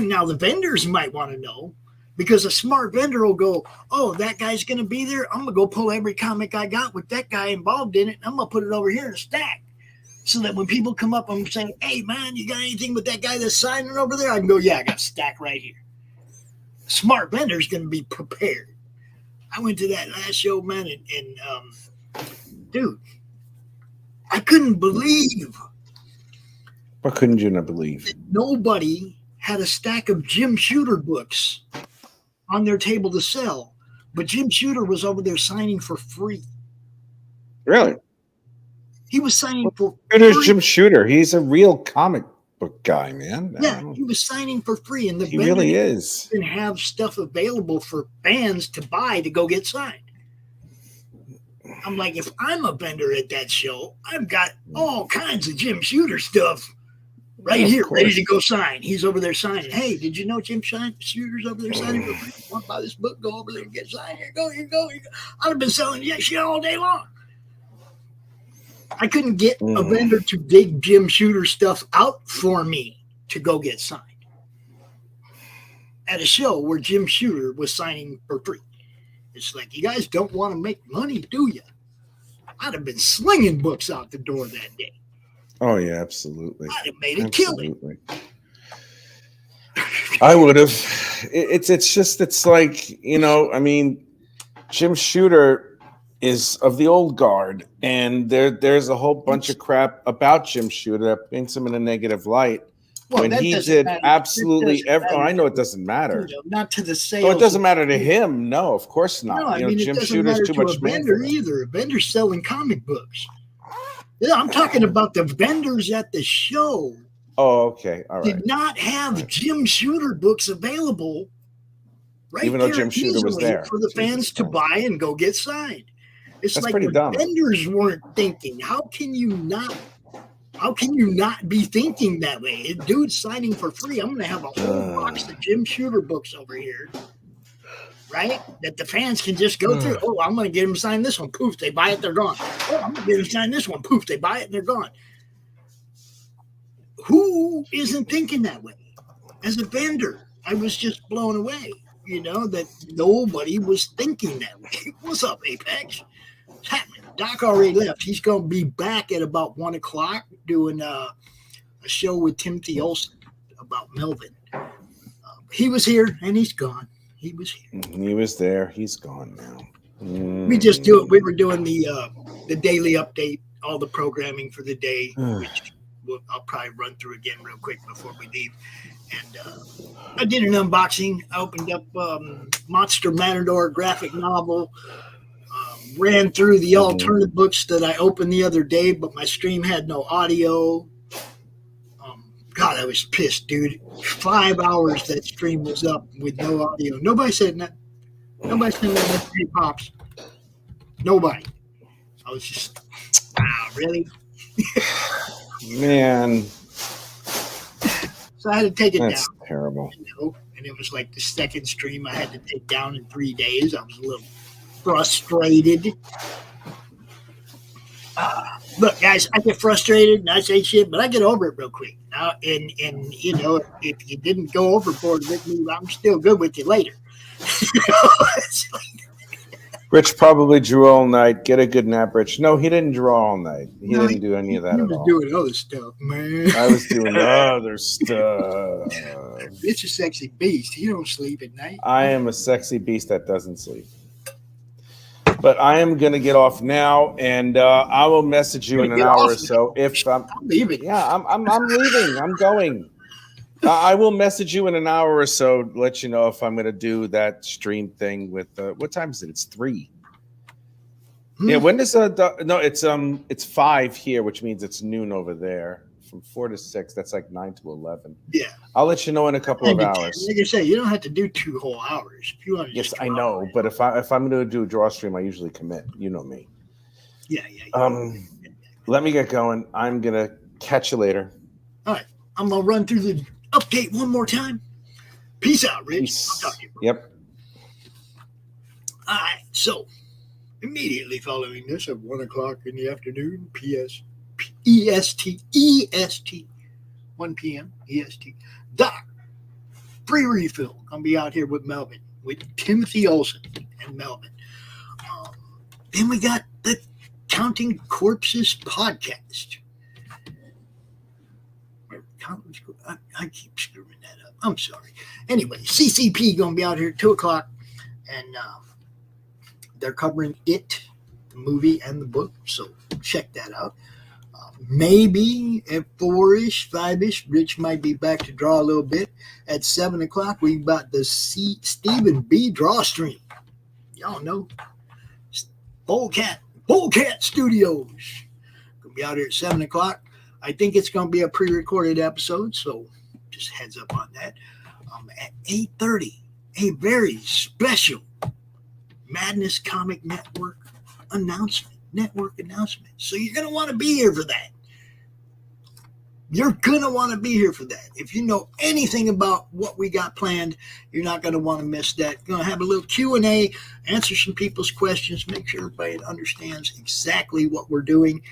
Now, the vendors might want to know, because a smart vendor will go, oh, that guy's going to be there. I'm going to go pull every comic I got with that guy involved in it, and I'm going to put it over here in a stack. So that when people come up, I'm saying, hey, man, you got anything with that guy that's signing over there? I can go, yeah, I got a stack right here. Smart vendor's going to be prepared. I went to that last show, man, and dude, I couldn't believe. What couldn't you not believe? That nobody had a stack of Jim Shooter books on their table to sell, but Jim Shooter was over there signing for free. Really? He was signing for Shooter's free. Jim Shooter. He's a real comic book guy, man. Yeah, he was signing for free, and he really is. Didn't have stuff available for fans to buy to go get signed. I'm like, if I'm a vendor at that show, I've got all kinds of Jim Shooter stuff right here, ready to go sign. He's over there signing. Hey, did you know Jim Shooter's over there signing for free? Want to buy this book? Go over there and get signed. Here you go. I'd have been selling that shit all day long. I couldn't get a vendor to dig Jim Shooter stuff out for me to go get signed at a show where Jim Shooter was signing for free. It's like, you guys don't want to make money, do you? I'd have been slinging books out the door that day. Oh, yeah, absolutely. I'd have made it killing. I would have. It's like, I mean, Jim Shooter is of the old guard, and there's a whole bunch of crap about Jim Shooter that paints him in a negative light. Well, when he did absolutely everything. I know it doesn't matter. Not to the sales. Oh, it doesn't matter to him. No, of course not. No, I mean, Jim it doesn't Shooter's matter too to much a vendor either. A vendor's selling comic books. Yeah, I'm talking about the vendors at the show. Oh, okay. All right. Did not have Jim Shooter books available. Right, even though Jim Shooter was there for the fans to buy and go get signed. It's That's like pretty dumb. Vendors weren't thinking. How can you not be thinking that way? A dude's signing for free. I'm going to have a whole box of Jim Shooter books over here, right? That the fans can just go through. Oh, I'm going to get them to sign this one. Poof, they buy it, they're gone. Oh, I'm going to get them to sign this one. Poof, they buy it, and they're gone. Who isn't thinking that way? As a vendor, I was just blown away, that nobody was thinking that way. What's up, Apex? What's happening? Doc already left. He's going to be back at about 1 o'clock doing a show with Timothy Olsen about Melvin. He was here and he's gone. He was here. He was there. He's gone now. We just do it. We were doing the daily update, all the programming for the day, which I'll probably run through again real quick before we leave. And I did an unboxing. I opened up Monster Matador graphic novel. Ran through the alternate books that I opened the other day, but my stream had no audio. God, I was pissed, dude. 5 hours that stream was up with no audio. Nobody said that. Nobody said that. Hey, Pops. Nobody. I was just, wow, really? Man. So I had to take it down. That's terrible. And it was like the second stream I had to take down in 3 days. I was a little frustrated. Look, guys, I get frustrated and I say shit, but I get over it real quick. And if you didn't go overboard with me, I'm still good with you later. Rich probably drew all night. Get a good nap, Rich. No, he didn't draw all night. He didn't do any of that at all. He was doing other stuff, man. I was doing other stuff. It's a sexy beast. He don't sleep at night. I am a sexy beast that doesn't sleep. But I am going to get off now, and I will message you in an hour or so. If I'm leaving. Yeah, I'm leaving. I'm going. I will message you in an hour or so to let you know if I'm going to do that stream thing with what time is it? It's 3. Yeah, when does no, it's 5 here, which means it's noon over there. from 4 to 6. That's like 9 to 11. Yeah. I'll let you know in a couple of hours. Like I say, you don't have to do 2 whole hours. If you want to Yes, I know. But if I'm going to do a draw stream, I usually commit. You know me. Yeah. Let me get going. I'm going to catch you later. All right. I'm going to run through the update one more time. Peace out, Rich. Peace. I'll talk to you. Yep. All right. So, immediately following this at 1 o'clock in the afternoon, EST, 1 p.m. EST. Doc, free refill. Gonna be out here with Melvin, with Timothy Olsen and Melvin. Then we got the Counting Corpses podcast. I keep screwing that up. I'm sorry. Anyway, CCP gonna be out here at 2 o'clock, and they're covering It, the movie and the book, so check that out. Maybe at 4-ish, 5-ish, Rich might be back to draw a little bit. At 7 o'clock, we got the Stephen B. draw stream. Y'all know. Boldcat Studios. Gonna be out here at 7 o'clock. I think it's gonna be a pre-recorded episode, so just heads up on that. At 8:30, a very special Madness Comic Network announcement. So you're going to want to be here for that. You're going to want to be here for that. If you know anything about what we got planned, you're not going to want to miss that. You're going to have a little Q&A, answer some people's questions, make sure everybody understands exactly what we're doing.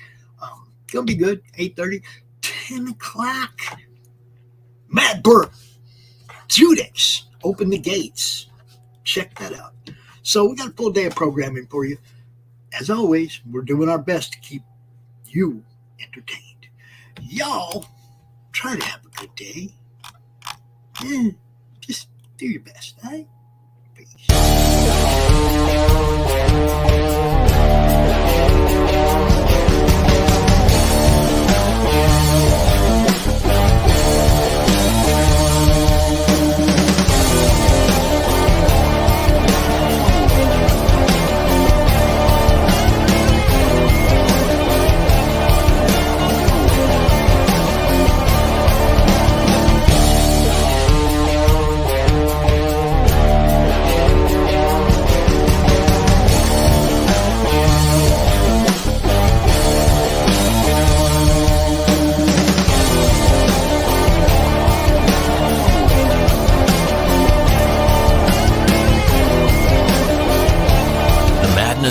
Going to be good. 8:30, 10 o'clock. Matt Burke, Judex, Open the Gates. Check that out. So we got a full day of programming for you. As always, we're doing our best to keep you entertained. Y'all, try to have a good day. Just do your best, all right? Peace.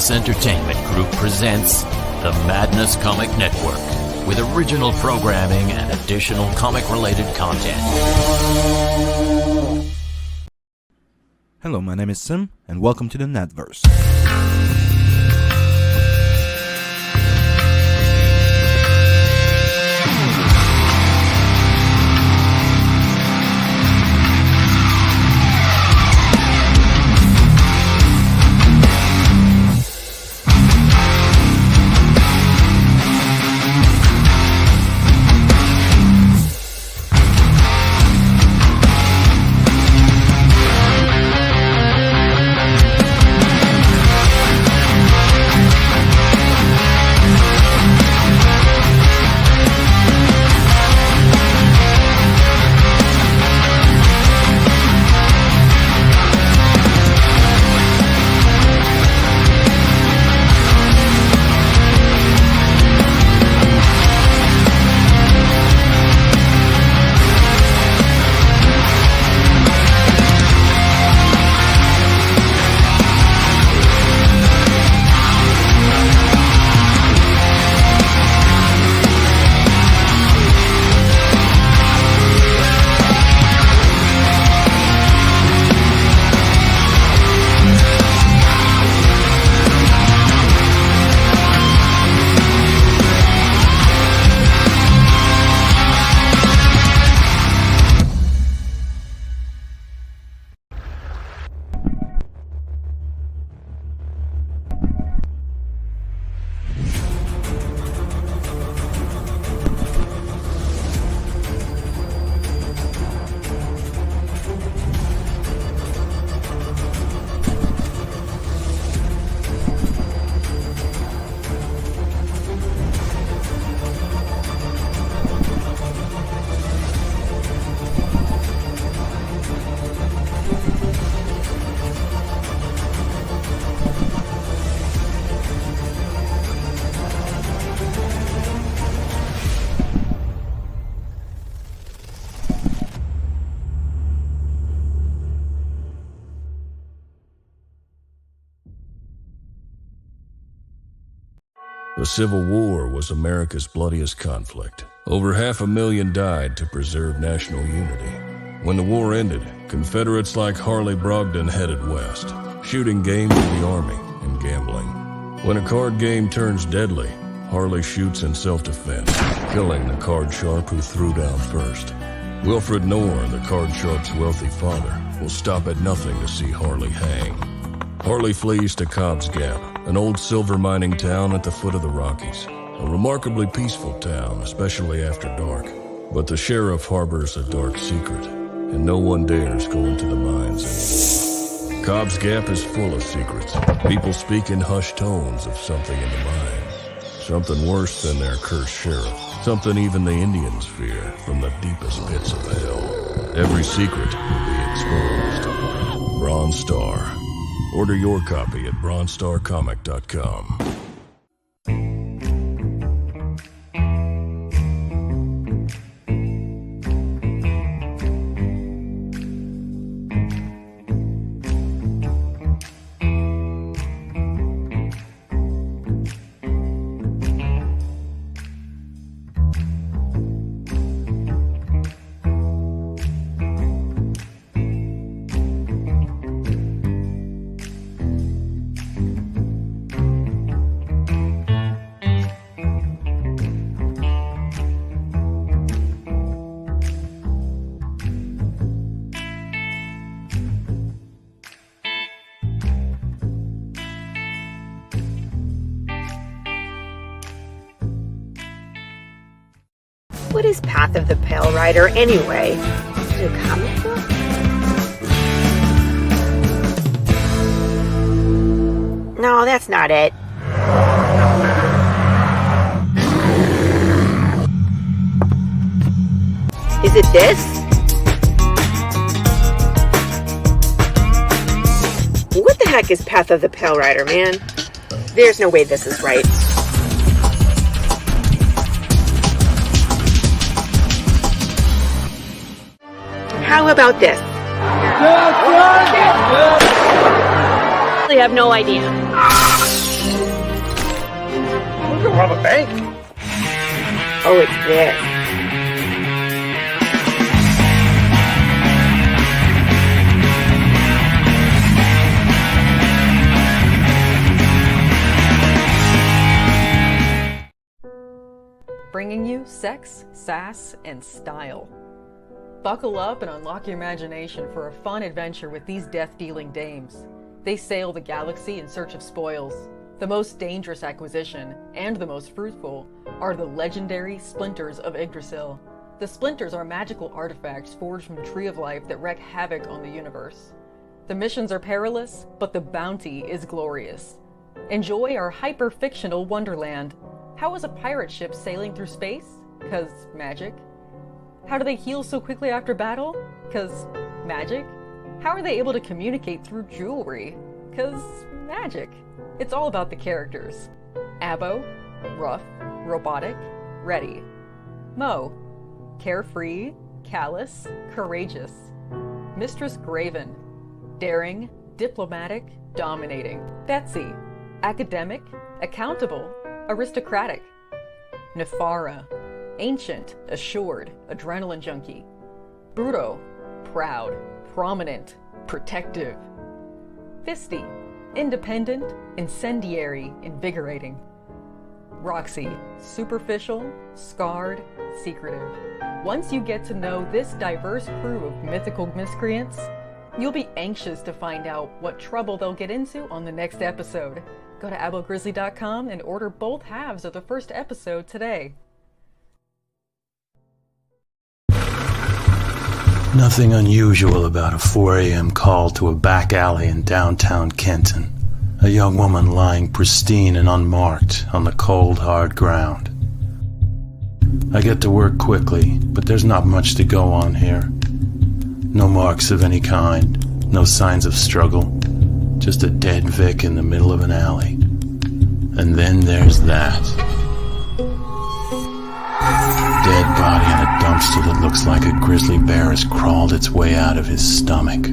Entertainment Group presents the Madness Comic Network with original programming and additional comic-related content. Hello, my name is Sim, and welcome to the Netverse. The Civil War was America's bloodiest conflict. Over 500,000 died to preserve national unity. When the war ended, Confederates like Harley Brogdon headed west, shooting game for the Army and gambling. When a card game turns deadly, Harley shoots in self-defense, killing the card sharp who threw down first. Wilfred Knorr, the card sharp's wealthy father, will stop at nothing to see Harley hang. Harley flees to Cobb's Gap, an old silver mining town at the foot of the Rockies. A remarkably peaceful town, especially after dark. But the sheriff harbors a dark secret, and no one dares go into the mines anymore. Cobb's Gap is full of secrets. People speak in hushed tones of something in the mines. Something worse than their cursed sheriff. Something even the Indians fear from the deepest pits of hell. Every secret will be exposed. Bronze Star. Order your copy at bronzestarcomic.com. What is Path of the Pale Rider anyway? Is it a comic book? No, that's not it. Is it this? What the heck is Path of the Pale Rider, man? There's no way this is right. How about this? I have no idea. We're gonna rob a bank. Oh, it's this. Bringing you sex, sass, and style. Buckle up and unlock your imagination for a fun adventure with these death-dealing dames. They sail the galaxy in search of spoils. The most dangerous acquisition, and the most fruitful, are the legendary Splinters of Yggdrasil. The Splinters are magical artifacts forged from the Tree of Life that wreak havoc on the universe. The missions are perilous, but the bounty is glorious. Enjoy our hyper-fictional wonderland. How is a pirate ship sailing through space? 'Cause magic. How do they heal so quickly after battle? 'Cause magic. How are they able to communicate through jewelry? 'Cause magic. It's all about the characters. Abo, rough, robotic, ready. Mo, carefree, callous, courageous. Mistress Graven, daring, diplomatic, dominating. Betsy, academic, accountable, aristocratic. Nefara, ancient, assured, adrenaline junkie. Bruto, proud, prominent, protective. Fisty, independent, incendiary, invigorating. Roxy, superficial, scarred, secretive. Once you get to know this diverse crew of mythical miscreants, you'll be anxious to find out what trouble they'll get into on the next episode. Go to abogrizzly.com and order both halves of the first episode today. Nothing unusual about a 4 a.m. call to a back alley in downtown Kenton. A young woman lying pristine and unmarked on the cold, hard ground. I get to work quickly, but there's not much to go on here. No marks of any kind, no signs of struggle, just a dead Vic in the middle of an alley. And then there's that. Dead body in a dumpster that looks like a grizzly bear has crawled its way out of his stomach.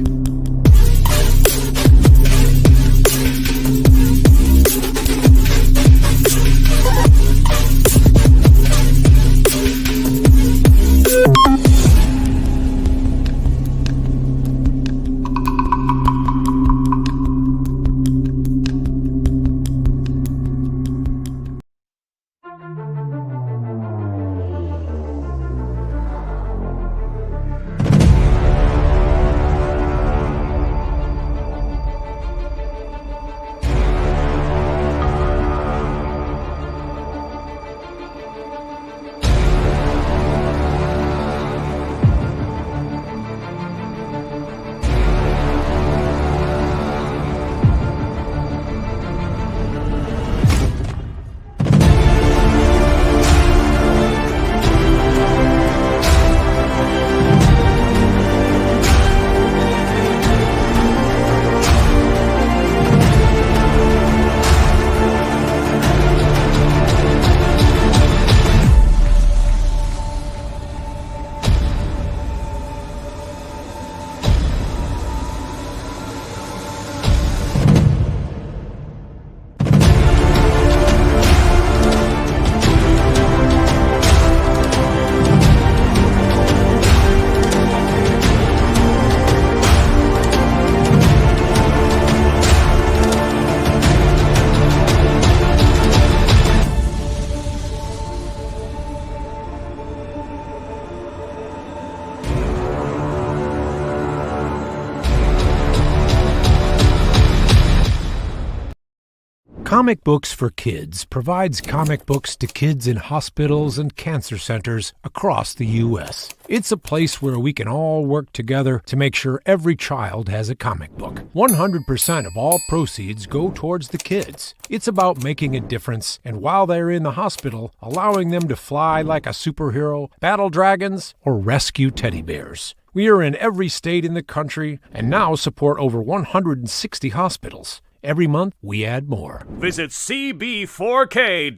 Comic Books for Kids provides comic books to kids in hospitals and cancer centers across the U.S. It's a place where we can all work together to make sure every child has a comic book. 100% of all proceeds go towards the kids. It's about making a difference, and while they're in the hospital, allowing them to fly like a superhero, battle dragons, or rescue teddy bears. We are in every state in the country and now support over 160 hospitals. Every month, we add more. Visit cb4k.com.